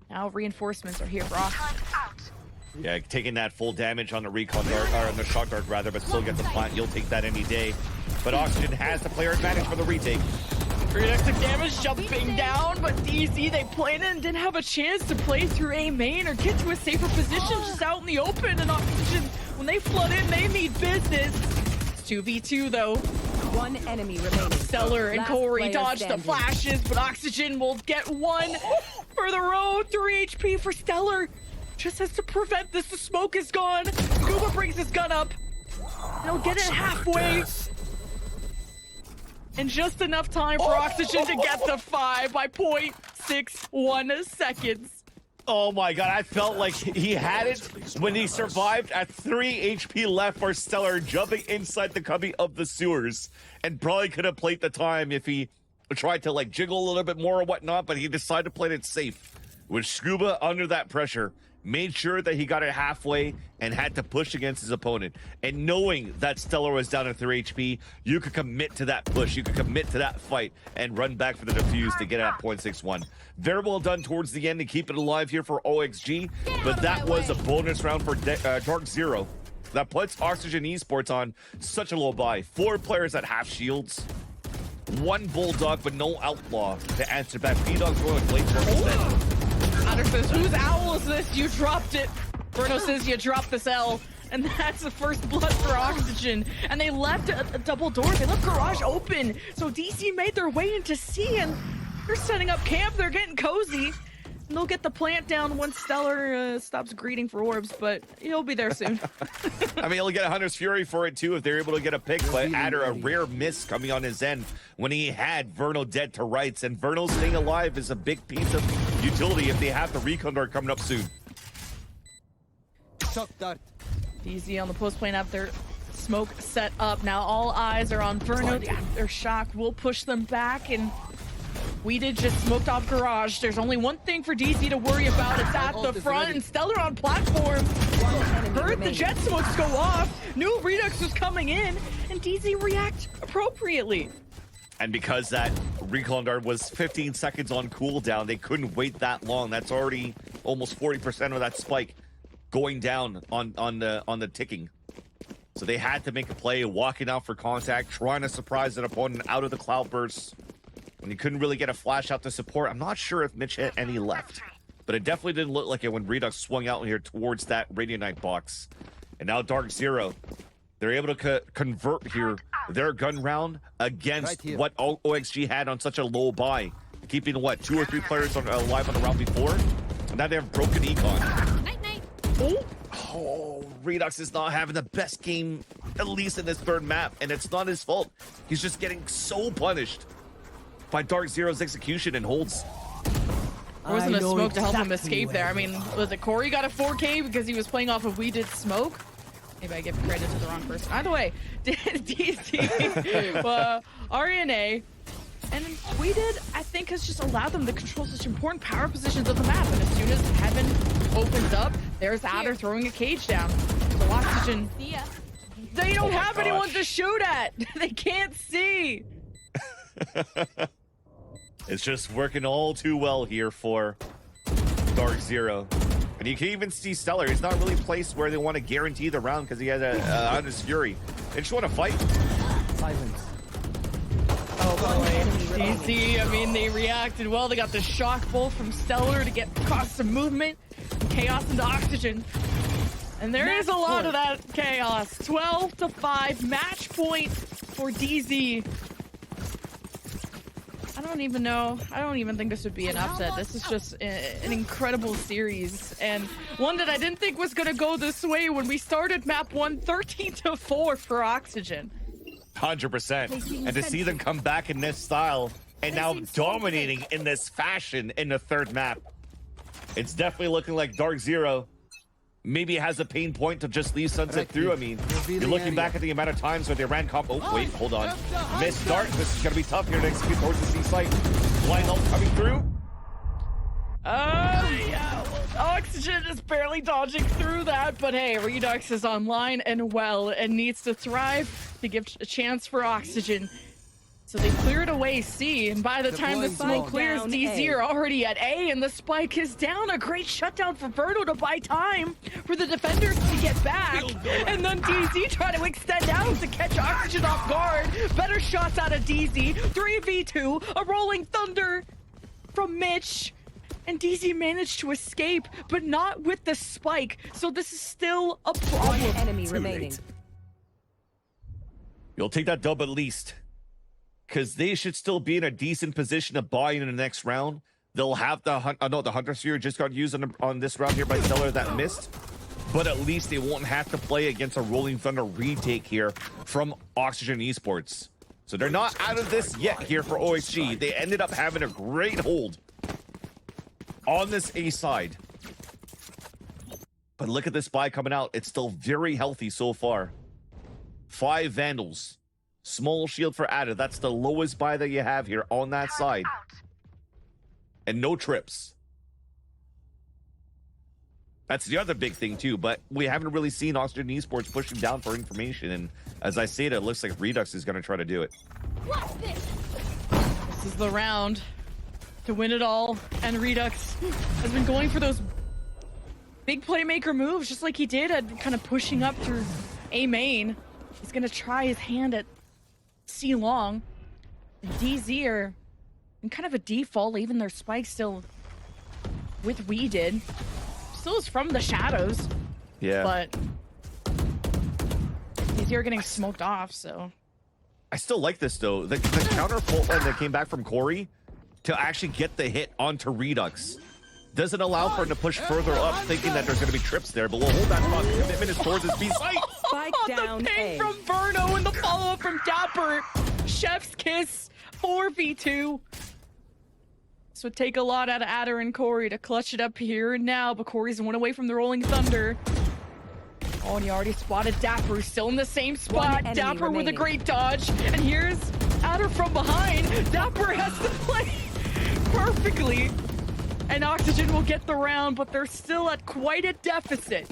Now reinforcements are here, Brock. Yeah, taking that full damage on the recon dart, or on the shock dart rather, but still get the plant. You'll take that any day. But Oxygen has the player advantage for the retake. Great extra damage, jumping down, but DZ, they planned it and didn't have a chance to play through A main or get to a safer position just out in the open. And Oxygen, when they flood in, they mean business. It's 2v2 though. One enemy remaining. Stellar and Last Corey player dodge standing. the flashes, but Oxygen will get 1 for the road. 3 HP for Stellar. Just has to prevent this. The smoke is gone. Scuba brings his gun up. They'll get it halfway. And just enough time for Oxygen to get the 5 by 0.61 seconds. Oh my god, I felt like he had it when he survived at 3 HP left for Stellar, jumping inside the cubby of the sewers, and probably could have played the time if he tried to like jiggle a little bit more or whatnot, but he decided to play it safe. With Scuba under that pressure, made sure that he got it halfway and had to push against his opponent. And knowing that Stellar was down at 3 HP, you could commit to that push, you could commit to that fight and run back for the defuse to get at 0.61. Very well done towards the end to keep it alive here for OXG, but that was a bonus round for Dark Zero. That puts Oxygen Esports on such a low buy. 4 players at half shields, 1 Bulldog, but no Outlaw to answer back. B-Dog's going with Blade Force instead. Otter says, whose owl is this? You dropped it. Bruno says you dropped this L. And that's the first blood for Oxygen. And they left a double door. They left garage open. So DC made their way into C, and they're setting up camp. They're getting cozy. And they'll get the plant down once Stellar stops greeting for orbs, but he'll be there soon. I mean, he'll get a Hunter's Fury for it too if they're able to get a pick, but Adder, a rare miss coming on his end when he had Vernal dead to rights, and Vernal staying alive is a big piece of utility if they have the recon dart coming up soon. Shock dart. DZ on the post plane up their smoke set up. Now all eyes are on Vernal. Their shock will push them back, and we did just smoked off garage. There's only one thing for DZ to worry about. It's at the front, and Stellar on platform. Heard the jet smokes go off. New Redux was coming in, and DZ react appropriately. And because that recon dart was 15 seconds on cooldown, they couldn't wait that long. That's already almost 40% of that spike going down on the ticking. So they had to make a play, walking out for contact, trying to surprise an opponent out of the cloudburst. When he couldn't really get a flash out to support, I'm not sure if Mitch hit any left, but it definitely didn't look like it when Redux swung out here towards that Radio Knight box. And now Dark Zero, they're able to convert here their gun round against what OXG had on such a low buy, keeping what, 2 or 3 players alive on the round before. And now they have broken econ. Night, night. Oh, Redux is not having the best game, at least in this 3rd map, and it's not his fault. He's just getting so punished by Dark Zero's execution and holds. There wasn't a smoke to help him escape there. I mean, was it Corey got a 4K because he was playing off of We Did Smoke? Maybe I give credit to the wrong person. Either way, DC, RNA, and We Did, I think, has just allowed them to control such important power positions of the map. And as soon as Heaven opens up, there's Adder throwing a cage down. So Oxygen, they don't have anyone to shoot at. They can't see. It's just working all too well here for Dark Zero. And you can even see Stellar. He's not really placed where they want to guarantee the round because he has a Hunter's Fury. They just want to fight. Silence. Oh boy, DC, I mean, they reacted well. They got the shock bolt from Stellar to get across some movement. Chaos into Oxygen. And there is a lot of that chaos. 12-5, match point for DZ. I don't even know. I don't even think this would be an upset. This is just an incredible series, and one that I didn't think was going to go this way when we started map 1, 13-4 for Oxygen. 100%. And to see them come back in this style and now dominating in this fashion in the 3rd map, it's definitely looking like Dark Zero maybe has a pain point to just leave Sunset through. I mean, you're looking back at the amount of times where they ran comp. Oh, wait, hold on. Missed dart. This is going to be tough here to execute towards the C site. Blind ult coming through. Yeah. Oxygen is barely dodging through that, but hey, Redux is online and well and needs to thrive to give a chance for Oxygen. So they cleared away C, and by the time the side clears, DZ are already at A, and the spike is down. A great shutdown for Verno to buy time for the defenders to get back. And then DZ try to extend out to catch Oxygen off guard. Better shots out of DZ. 3v2, a rolling thunder from Mitch. And DZ managed to escape, but not with the spike. So this is still a problem. One enemy remaining. You'll take that dub at least, because they should still be in a decent position to buy in the next round. They'll have the the Hunter Sphere just got used on this round here by Stellar that missed. but at least they won't have to play against a Rolling Thunder retake here from Oxygen Esports. So they're not out of this yet here for OXG. They ended up having a great hold on this A side. But look at this buy coming out. It's still very healthy so far. 5 Vandals. Small shield for Ada. That's the lowest buy that you have here on that side. And no trips. That's the other big thing too, but we haven't really seen Oxygen Esports pushing down for information, and as I say it, it looks like Redux is going to try to do it. This is the round to win it all, and Redux has been going for those big playmaker moves, just like he did at kind of pushing up through A main. He's going to try his hand at C long. And DZ are in kind of a default, even their spike still with We Did. Still is from the shadows. Yeah. But these are getting smoked off, so. I still like this though. The counter fault line that came back from Corey to actually get the hit onto Redux doesn't allow for him to push further up, thinking that there's going to be trips there. But we'll hold that thought. Commitment is towards his B site. Spike down The ping A. from Verno and the follow-up from Dapper. Chef's kiss. 4v2. This would take a lot out of Adder and Corey to clutch it up here and now, but Corey's one away from the Rolling Thunder. Oh, and he already spotted Dapper, who's still in the same spot. Dapper with a great dodge. And here's Adder from behind. Dapper has to play perfectly. And Oxygen will get the round, but they're still at quite a deficit.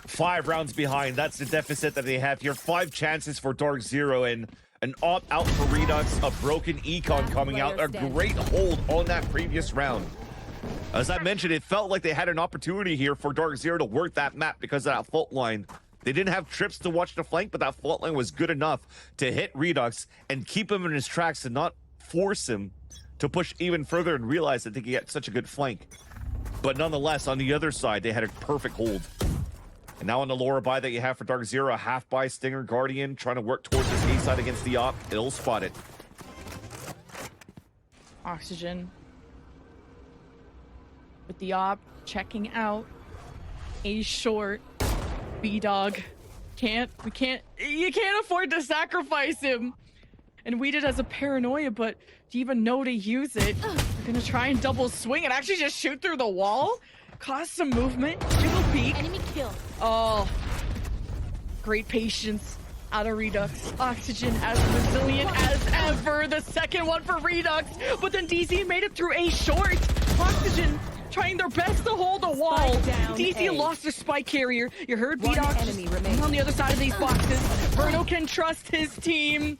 5 rounds behind. That's the deficit that they have here. 5 chances for Dark Zero and an opt-out for Redux, a broken econ coming out, a great hold on that previous round. As I mentioned, it felt like they had an opportunity here for Dark Zero to work that map because of that fault line. They didn't have trips to watch the flank, but that fault line was good enough to hit Redux and keep him in his tracks and not force him to push even further and realize that they could get such a good flank. But nonetheless, on the other side, they had a perfect hold. And now on the lower buy that you have for Dark Zero, a half buy Stinger Guardian trying to work towards this A side against the op. It'll spot it. Oxygen with the op checking out. A short. B dog. You can't afford to sacrifice him. And We Did as a paranoia, but do you even know to use it? We're gonna try and double swing and actually just shoot through the wall. Cause some movement. Jiggle peek. Enemy kill. Oh, great patience out of Redux. Oxygen as resilient as ever. The second one for Redux, but then DZ made it through A short. Oxygen trying their best to hold the wall. DZ lost their spike carrier. You heard Redux on the other side of these boxes. Verno can trust his team.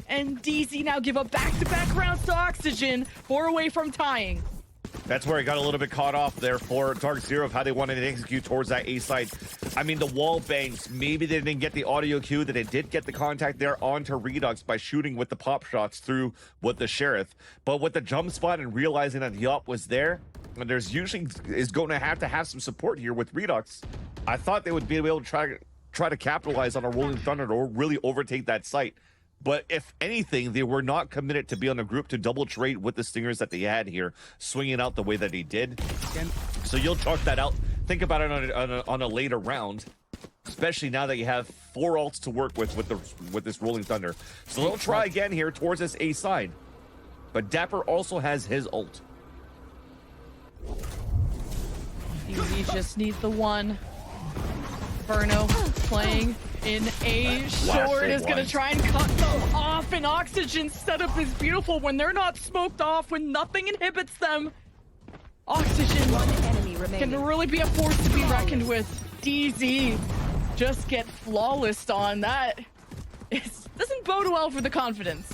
And DZ now give up back-to-back rounds to Oxygen. 4 away from tying. That's where it got a little bit caught off there for Dark Zero of how they wanted to execute towards that A side. I mean, the wall bangs, maybe they didn't get the audio cue that they did get the contact there onto Redux by shooting with the pop shots through with the Sheriff. But with the jump spot and realizing that the op was there, and there's usually is going to have some support here with Redux. I thought they would be able to try to capitalize on a Rolling Thunder or really overtake that site. But if anything, they were not committed to be on a group to double trade with the Stingers that they had here, swinging out the way that he did. So you'll chalk that out. Think about it on a later round, especially now that you have 4 ults to work with this Rolling Thunder. So they'll try again here towards this A side. But Dapper also has his ult. He just needs the one. Verno playing in A short is going to try and cut them off, and Oxygen setup is beautiful when they're not smoked off, when nothing inhibits them. Oxygen can really be a force to be reckoned with. DZ just get flawless on that. It doesn't bode well for the confidence.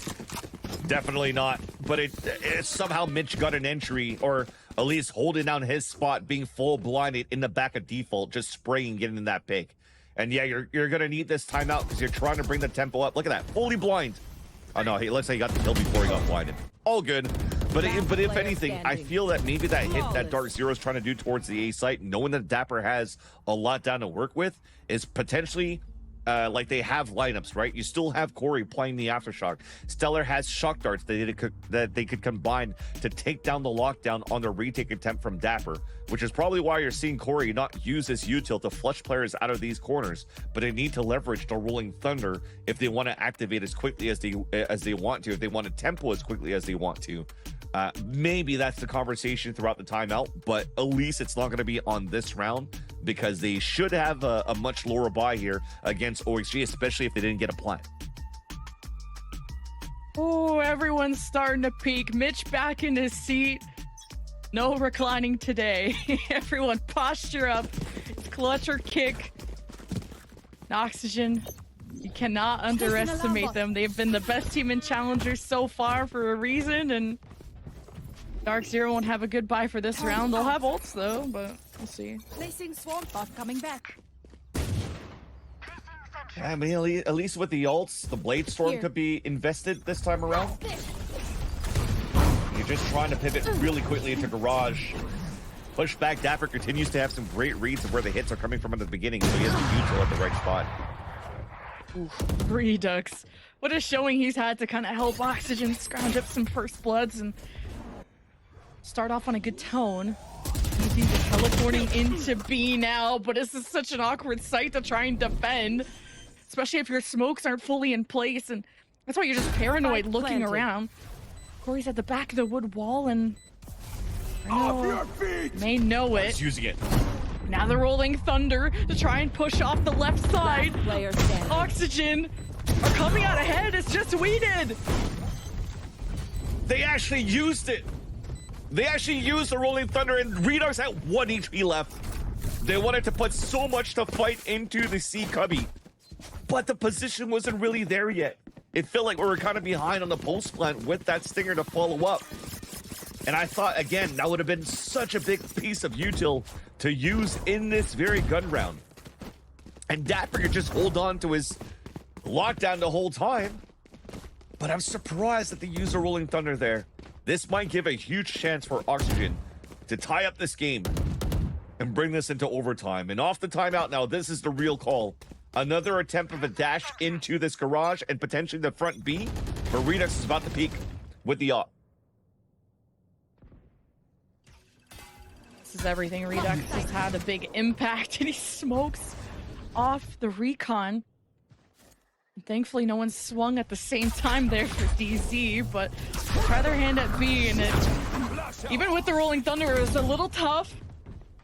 Definitely not, but it somehow Mitch got an entry, or at least holding down his spot, being full blinded in the back of default, just spraying, getting in that pick. And yeah, you're gonna need this timeout because you're trying to bring the tempo up. Look at that, fully blind. Oh no, he looks like he got the kill before he got blinded. All good, but if anything, I feel that maybe that hit that Dark Zero is trying to do towards the A site, knowing that Dapper has a lot down to work with, is potentially like they have lineups, right? You still have Corey playing the Aftershock. Stellar has shock darts that they could combine to take down the lockdown on the retake attempt from Dapper, which is probably why you're seeing Corey not use this util to flush players out of these corners, but they need to leverage the Rolling Thunder if they want to activate as quickly as they want to, if they want to tempo as quickly as they want to. Maybe that's the conversation throughout the timeout, but at least it's not going to be on this round because they should have a much lower buy here against OXG, especially if they didn't get a plant. Oh, everyone's starting to peek. Mitch back in his seat. No reclining today. Everyone posture up. It's clutch or kick. Oxygen, you cannot underestimate them. They've been the best team in Challengers so far for a reason, and Dark Zero won't have a good buy for this round. They'll have ults though, but we'll see. Placing swarm bot coming back. Yeah, I mean, at least with the ults, the Blade Storm could be invested this time around. You're just trying to pivot really quickly into Garage. Push back. Dapper continues to have some great reads of where the hits are coming from in the beginning, so he has a util at the right spot. Oof, Redux. What a showing he's had to kind of help Oxygen scrounge up some first bloods and start off on a good tone. He's teleporting into B now, but this is such an awkward site to try and defend, especially if your smokes aren't fully in place, and that's why you're just paranoid looking around. Corey's at the back of the wood wall, and may know it. He's using it. Now the Rolling Thunder to try and push off the left side. Oxygen are coming out ahead. It's just we did. They actually used it. They actually used the Rolling Thunder, and Redux had 1 HP left. They wanted to put so much to fight into the C cubby, but the position wasn't really there yet. It felt like we were kind of behind on the post plant with that Stinger to follow up. And I thought, again, that would have been such a big piece of util to use in this very gun round. And Dapper could just hold on to his lockdown the whole time. But I'm surprised that they used a Rolling Thunder there. This might give a huge chance for Oxygen to tie up this game and bring this into overtime. And off the timeout now, this is the real call. Another attempt of a dash into this Garage and potentially the front B. But Redux is about to peak with the op. This is everything. Redux has had a big impact, and he smokes off the recon. And thankfully, no one swung at the same time there for DZ, but try their hand at B, and even with the Rolling Thunder, it was a little tough.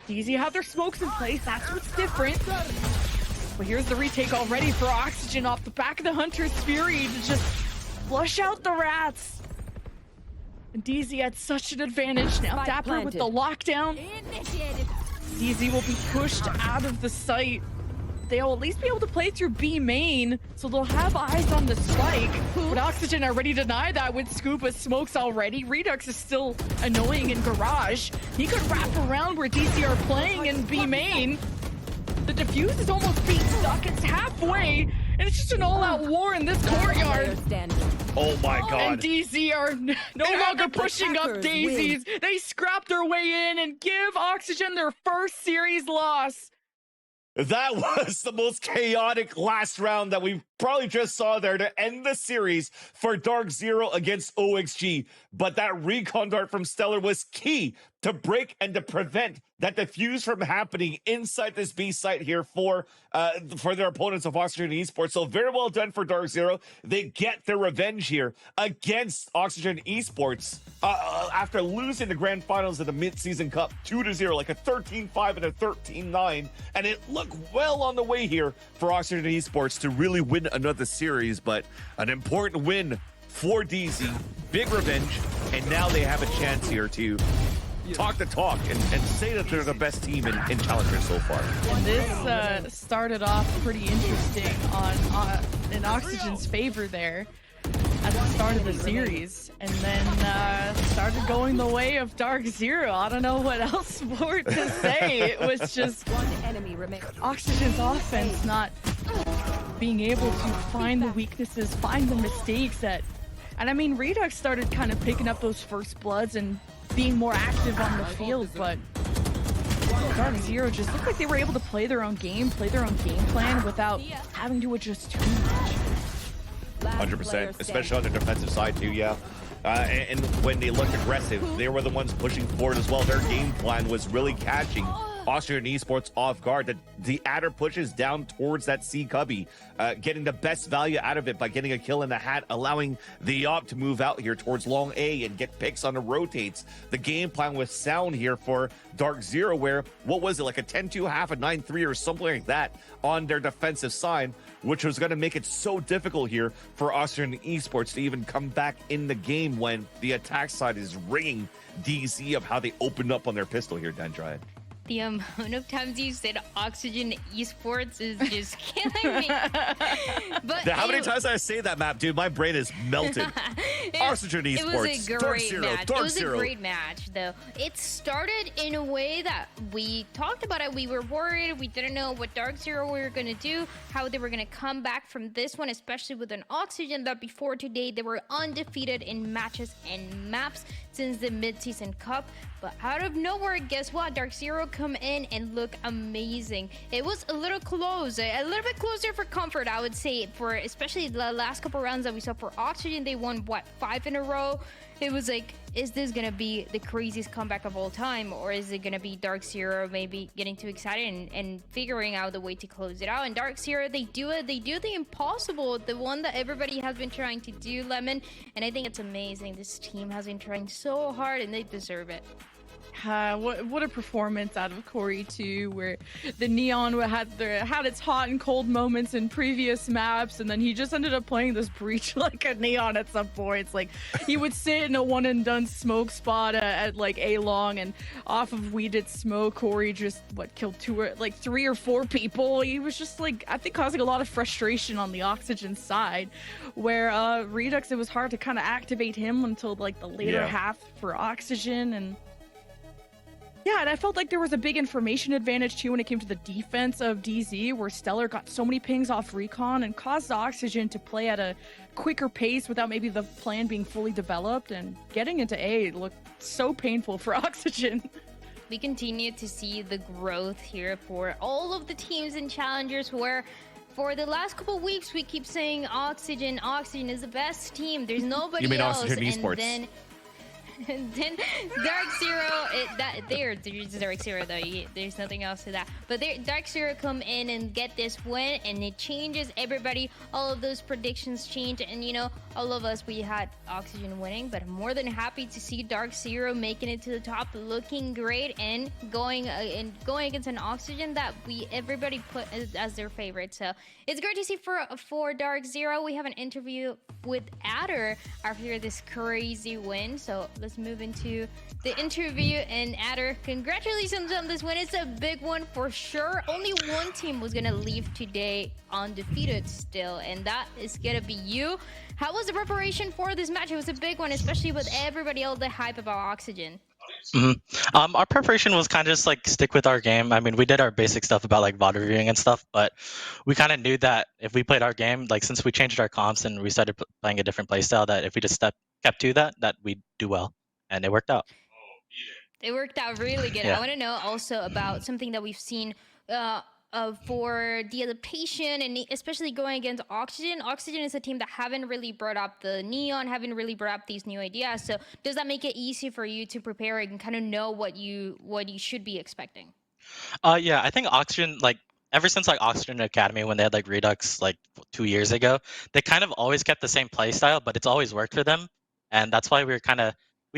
DZ have their smokes in place. That's what's different. But here's the retake already for Oxygen off the back of the Hunter's Fury to just flush out the rats. And DZ had such an advantage. Now Dapper with the lockdown. DZ will be pushed out of the site. They'll at least be able to play through B main, so they'll have eyes on the spike. But Oxygen already denied that with Scoop as smokes already. Redux is still annoying in Garage. He could wrap around where DC are playing in B main. The defuse is almost being stuck. It's halfway, and it's just an all-out war in this courtyard. Oh my god. And DZ are no longer pushing up daisies. They scrap their way in and give Oxygen their first series loss. That was the most chaotic last round that we probably just saw there to end the series for Dark Zero against OXG. But that recon dart from Stellar was key to break and to prevent that defuse from happening inside this B site here for their opponents of Oxygen Esports. So very well done for Dark Zero. They get their revenge here against Oxygen Esports after losing the grand finals of the mid-season cup 2-0, like a 13-5 and a 13-9. And it looked well on the way here for Oxygen Esports to really win another series, but an important win for DZ, big revenge, and now they have a chance here to talk the talk and say that they're the best team in Challengers so far. And this started off pretty interesting in Oxygen's favor there at the start of the series, and then started going the way of Dark Zero. I don't know what else more to say. It was just One enemy remains. Oxygen's offense not being able to find the weaknesses, find the mistakes and I mean, Redux started kind of picking up those first bloods and being more active on the field, but Dark Zero just looked like they were able to play their own game, play their own game plan without having to adjust too much. 100%, especially on the defensive side too, yeah. And when they looked aggressive, they were the ones pushing forward as well. Their game plan was really catching Austrian Esports off guard. The adder pushes down towards that C cubby, getting the best value out of it by getting a kill in the hat, allowing the op to move out here towards long A and get picks on the rotates. The game plan was sound here for Dark Zero, where, what was it, like a 10-2 half, a 9-3 or something like that on their defensive side, which was going to make it so difficult here for Austrian Esports to even come back in the game when the attack side is ringing DC of how they opened up on their pistol here, Dendriad. The amount of times you said Oxygen Esports is just killing me. But how many times did I say that, Map? Dude, my brain is melted. Oxygen Esports. It was a great match. Dark It was Zero. a great match, though. It started in a way that we talked about it. We were worried. We didn't know what Dark Zero were going to do, how they were going to come back from this one, especially with an Oxygen that before today, they were undefeated in matches and maps since the mid-season cup. But out of nowhere, guess what? Dark Zero come in and look amazing. It was a little close, a little bit closer for comfort, I would say, for especially the last couple rounds that we saw for Oxygen. They won, what, 5 in a row? It was like, is this gonna be the craziest comeback of all time, or is it gonna be Dark Zero maybe getting too excited and figuring out the way to close it out? And Dark Zero, they do it. They do the impossible, the one that everybody has been trying to do, Lemon. And I think it's amazing. This team has been trying so hard, and they deserve it. What a performance out of Corey too, where the Neon had its hot and cold moments in previous maps, and then he just ended up playing this breach like a Neon at some points. Like, he would sit in a one and done smoke spot at like A long, and off of weeded smoke, Corey just killed 3 or 4 people. He was just like, I think, causing a lot of frustration on the Oxygen side, where Redux, it was hard to kind of activate him until like the later half for Oxygen. And yeah, and I felt like there was a big information advantage too when it came to the defense of DZ, where Stellar got so many pings off recon and caused the Oxygen to play at a quicker pace without maybe the plan being fully developed, and getting into A looked so painful for Oxygen. We continue to see the growth here for all of the teams and challengers, where for the last couple of weeks we keep saying Oxygen is the best team. There's nobody You mean else. Oxygen Esports? And then Dark Zero, there's Dark Zero though. There's nothing else to that. But Dark Zero come in and get this win, and it changes everybody. All of those predictions change, and you know, all of us, we had Oxygen winning, but I'm more than happy to see Dark Zero making it to the top, looking great, and going against an Oxygen that everybody put as their favorite. So it's great to see for Dark Zero. We have an interview with Adder after this crazy win. So let's move into the interview. And Adder, congratulations on this win. It's a big one for sure. Only one team was gonna leave today undefeated still, and that is gonna be you. How was the preparation for this match? It was a big one, especially with everybody, all the hype about Oxygen. Our preparation was kind of just like stick with our game. I mean, we did our basic stuff about like VOD reviewing and stuff, but we kind of knew that if we played our game, like since we changed our comps and we started playing a different playstyle, that if we just kept to that we'd do well, and it worked out. It worked out really good. Yeah. I want to know also about something that we've seen for the adaptation, and especially going against Oxygen. Oxygen is a team that haven't really brought up the Neon, haven't really brought up these new ideas. So does that make it easy for you to prepare and kind of know what you should be expecting? Yeah, I think Oxygen, like ever since like Oxygen Academy, when they had like Redux like 2 years ago, they kind of always kept the same play style, but it's always worked for them. And that's why we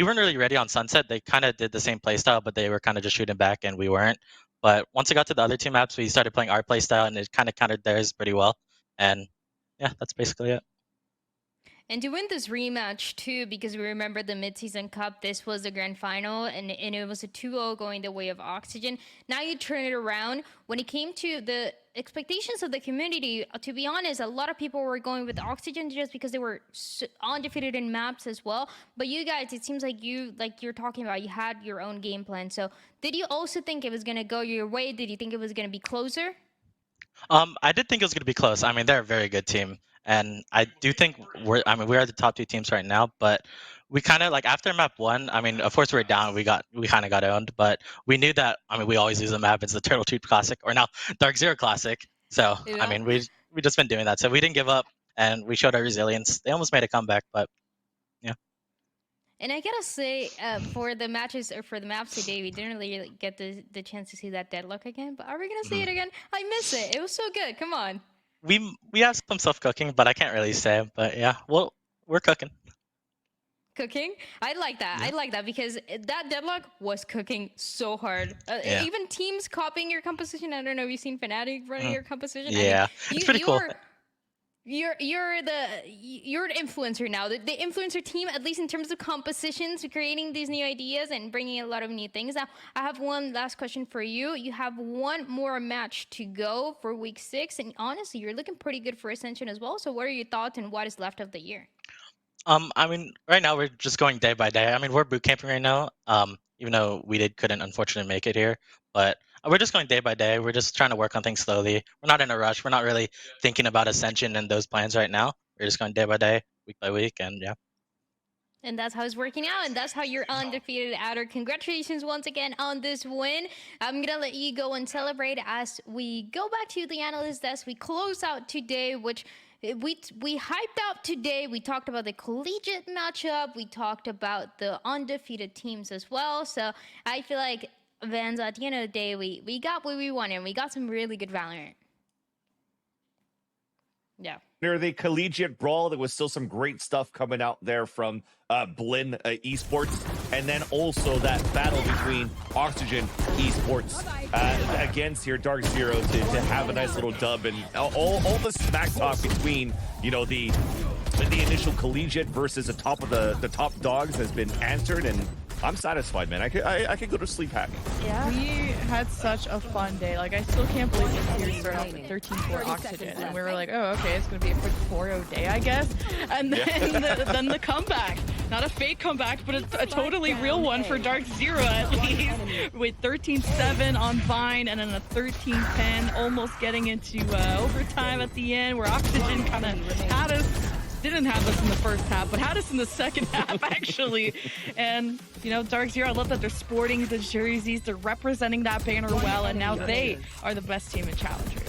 weren't really ready on Sunset. They kind of did the same play style, but they were kind of just shooting back and we weren't. But once it got to the other two maps, we started playing our play style, and it kind of countered theirs pretty well. And yeah, that's basically it. And to win this rematch too, because we remember the mid-season cup, this was the grand final, and it was a 2-0 going the way of Oxygen. Now you turn it around. When it came to the expectations of the community, to be honest, a lot of people were going with Oxygen just because they were undefeated in maps as well. But you guys, it seems like you're talking about, you had your own game plan. So did you also think it was going to go your way? Did you think it was going to be closer? I did think it was going to be close. I mean, they're a very good team. And I do think we are the top 2 teams right now, but we kind of like after map 1. I mean, of course we were down. We kind of got owned, but we knew that. I mean, we always use the map. It's the Turtle Tube Classic, or now Dark Zero Classic. So Yeah. I mean, we just been doing that. So we didn't give up, and we showed our resilience. They almost made a comeback, but yeah. And I gotta say, for the matches or for the maps today, we didn't really get the chance to see that deadlock again. But are we gonna see it again? I miss it. It was so good. Come on. We have some stuff cooking, but I can't really say. But yeah, well, we're cooking. Cooking? I like that. Yeah. I like that because that deadlock was cooking so hard. Yeah. Even teams copying your composition. I don't know if you've seen Fnatic running your composition. Yeah, I mean, it's pretty cool. You're an influencer now. The influencer team, at least in terms of compositions, creating these new ideas and bringing a lot of new things. Now, I have one last question for you. You have one more match to go for week 6, and honestly, you're looking pretty good for Ascension as well. So, what are your thoughts and what is left of the year? I mean, right now we're just going day by day. I mean, we're boot camping right now. Even though we couldn't unfortunately make it here, but we're just going day by day. We're just trying to work on things slowly. We're not in a rush. We're not really thinking about Ascension and those plans right now. We're just going day by day, week by week, and yeah. And that's how it's working out, and that's how you're undefeated, Adder. Congratulations once again on this win. I'm gonna let you go and celebrate as we go back to the analyst desk. We close out today, which we hyped out today. We talked about the collegiate matchup. We talked about the undefeated teams as well. So I feel like, Vans, at the end of the day, we got what we wanted, and we got some really good Valorant. Yeah. Near the collegiate brawl, there was still some great stuff coming out there from Blinn Esports, and then also that battle between Oxygen Esports against here Dark Zero to have a nice little dub, and all the smack talk between, you know, the initial collegiate versus the top dogs has been answered, and I'm satisfied, man. I could go to sleep happy. Yeah. We had such a fun day. Like, I still can't believe this year started off with 13-4 Oxygen, and we were like, oh, okay, it's gonna be a quick 4-0 day, I guess. And then then the comeback. Not a fake comeback, but a totally real one for Dark Zero, at least, with 13-7 on Vine and then a 13-10, almost getting into overtime at the end, where Oxygen kind of didn't have us in the first half, but had us in the second half, actually. And, you know, Dark Zero, I love that they're sporting the jerseys, they're representing that banner well, and now they are the best team in Challengers.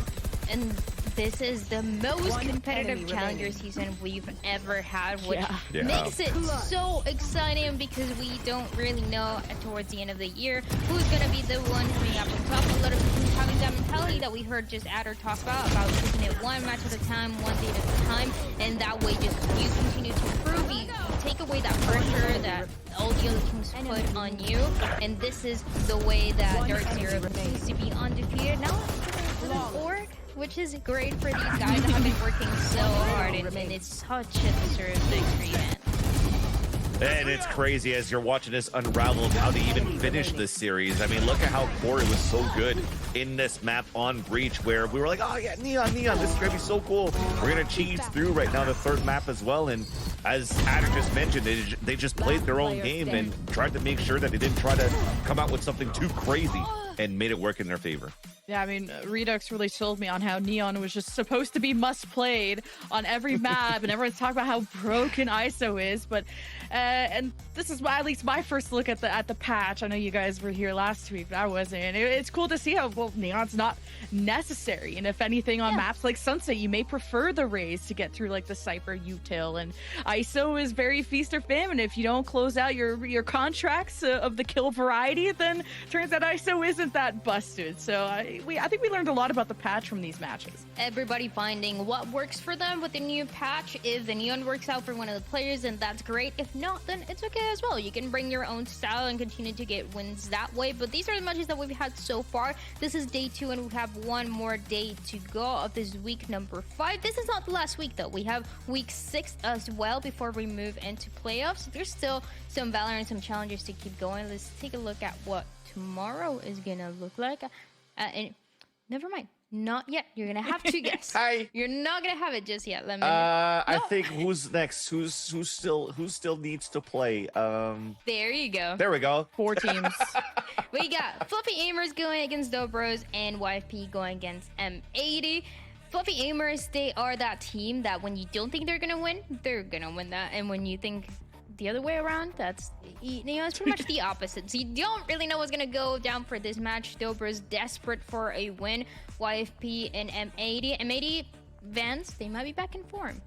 And this is the most competitive Challenger season we've ever had, which makes it so exciting because we don't really know towards the end of the year who's going to be the one coming up on top. A lot of teams having that mentality that we heard just Adder talk about taking it one match at a time, one day at a time, and that way just you continue to improve, you take away that pressure that all the other teams put on you, and this is the way that Dark Zero continues to be undefeated. Now moving forward, which is great for these guys that have been working so hard, and it's such a deserved victory, man. And it's crazy as you're watching this unravel of how they even finish this series. I mean, look at how Corey was so good in this map on Breach, where we were like, oh yeah, Neon, this is gonna be so cool. We're gonna cheese through right now the third map as well. And as Adder just mentioned, they just played their own game and tried to make sure that they didn't try to come out with something too crazy and made it work in their favor. Yeah, I mean, Redux really sold me on how Neon was just supposed to be must-played on every map, and everyone's talking about how broken ISO is, but and this is at least my first look at the patch. I know you guys were here last week, but I wasn't. It's cool to see how, well, Neon's not necessary, and if anything, on maps like Sunset, you may prefer the Rays to get through, like the Cypher, Util, and ISO is very feast or famine. If you don't close out your contracts of the kill variety, then turns out ISO isn't that busted. So I think we learned a lot about the patch from these matches. Everybody finding what works for them with the new patch. If the Neon works out for one of the players, then that's great. If not, then it's okay as well. You can bring your own style and continue to get wins that way. But these are the matches that we've had so far. This is day 2, and we have one more day to go of this week number 5. This is not the last week, though. We have week 6 as well before we move into playoffs. There's still some Valorant, some challenges to keep going. Let's take a look at what tomorrow is gonna look like. And never mind. Not yet. You're gonna have to guess. Hi. You're not gonna have it just yet. Let me. I think who's next? Who still needs to play? There you go. There we go. 4 teams. We got Fluffy Aimers going against Dobros and YFP going against M80. Fluffy Aimers, they are that team that when you don't think they're gonna win that, and when you think the other way around. That's, you know, it's pretty much the opposite. So you don't really know what's gonna go down for this match. Dobra's desperate for a win. YFP and M80. M80, Vans, they might be back in form.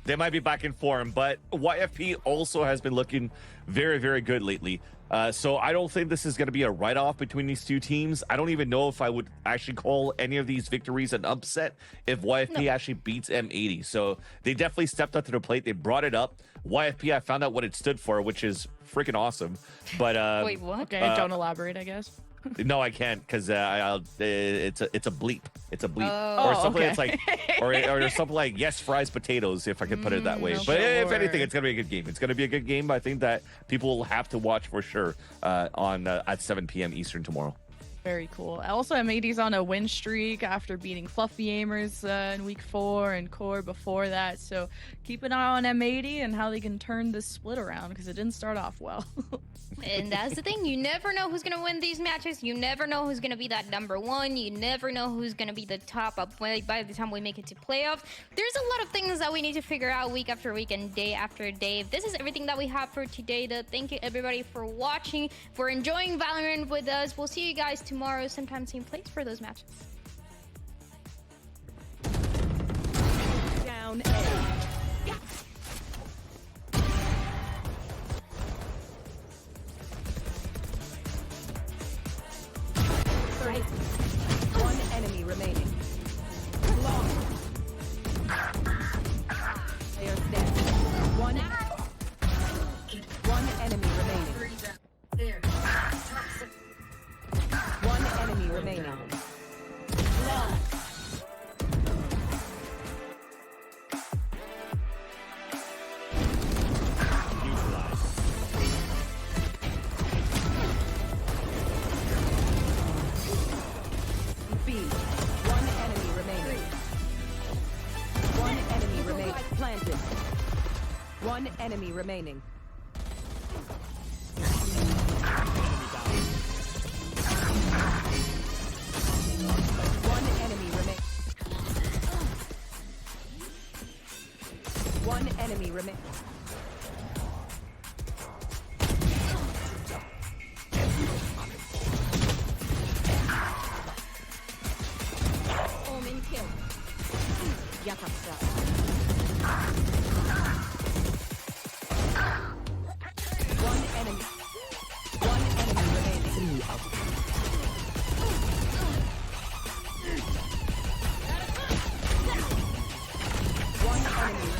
They might be back in form, but YFP also has been looking very, very good lately. So I don't think this is going to be a write-off between these two teams. I don't even know if I would actually call any of these victories an upset if YFP actually beats M80. So they definitely stepped up to the plate. They brought it up. YFP, I found out what it stood for, which is freaking awesome. But Wait, what? Okay, don't elaborate, I guess. no, I can't, because it's a bleep. It's a bleep, Oh. or something Okay. that's like, or something like yes, fries, potatoes, if I can put it that way. Oh, But if sure. anything, it's gonna be a good game. It's gonna be a good game. I think that people will have to watch for sure on at 7 p.m. Eastern tomorrow. Very cool. Also, M80's on a win streak after beating Fluffy Aimers in week 4 and Core before that. So keep an eye on M80 and how they can turn this split around, because it didn't start off well. And that's the thing. You never know who's going to win these matches. You never know who's going to be that number one. You never know who's going to be the top up by the time we make it to playoffs. There's a lot of things that we need to figure out week after week and day after day. This is everything that we have for today, though. Thank you, everybody, for watching, for enjoying Valorant with us. We'll see you guys tomorrow, sometime same place for those matches. Down A. One enemy remaining. Long. They are standing. One enemy remaining. One enemy remaining. Long. B. One enemy remaining. One enemy remaining. Planted. One enemy remaining. One enemy remaining. One enemy remaining. Omen kill. Yakapsa. One enemy. One enemy remaining. One enemy.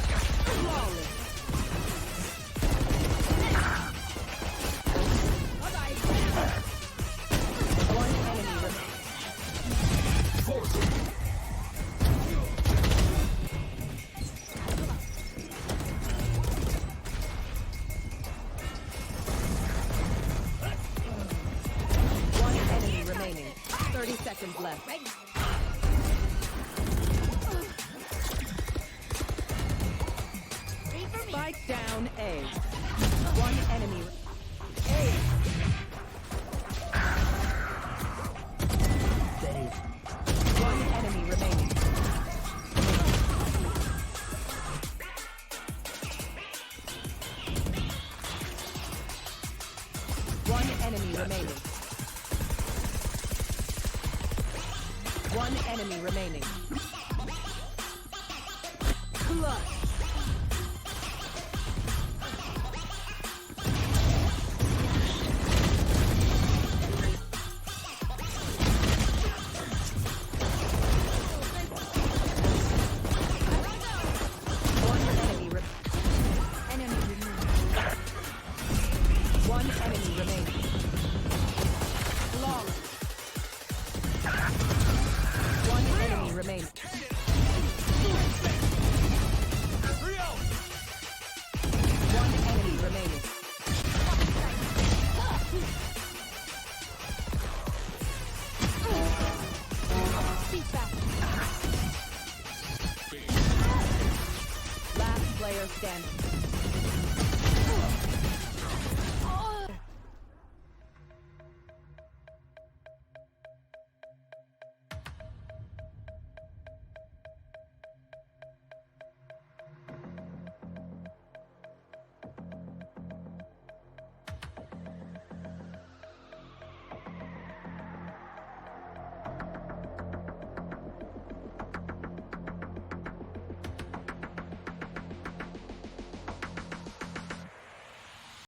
Flawless. One enemy remaining. One enemy remaining. 30 seconds left. Spike down A. One enemy. A. One enemy remaining. One enemy remaining. One enemy remaining. Clutch. One enemy remaining. One enemy remaining. Long. One enemy remaining. One enemy remaining. Last player standing.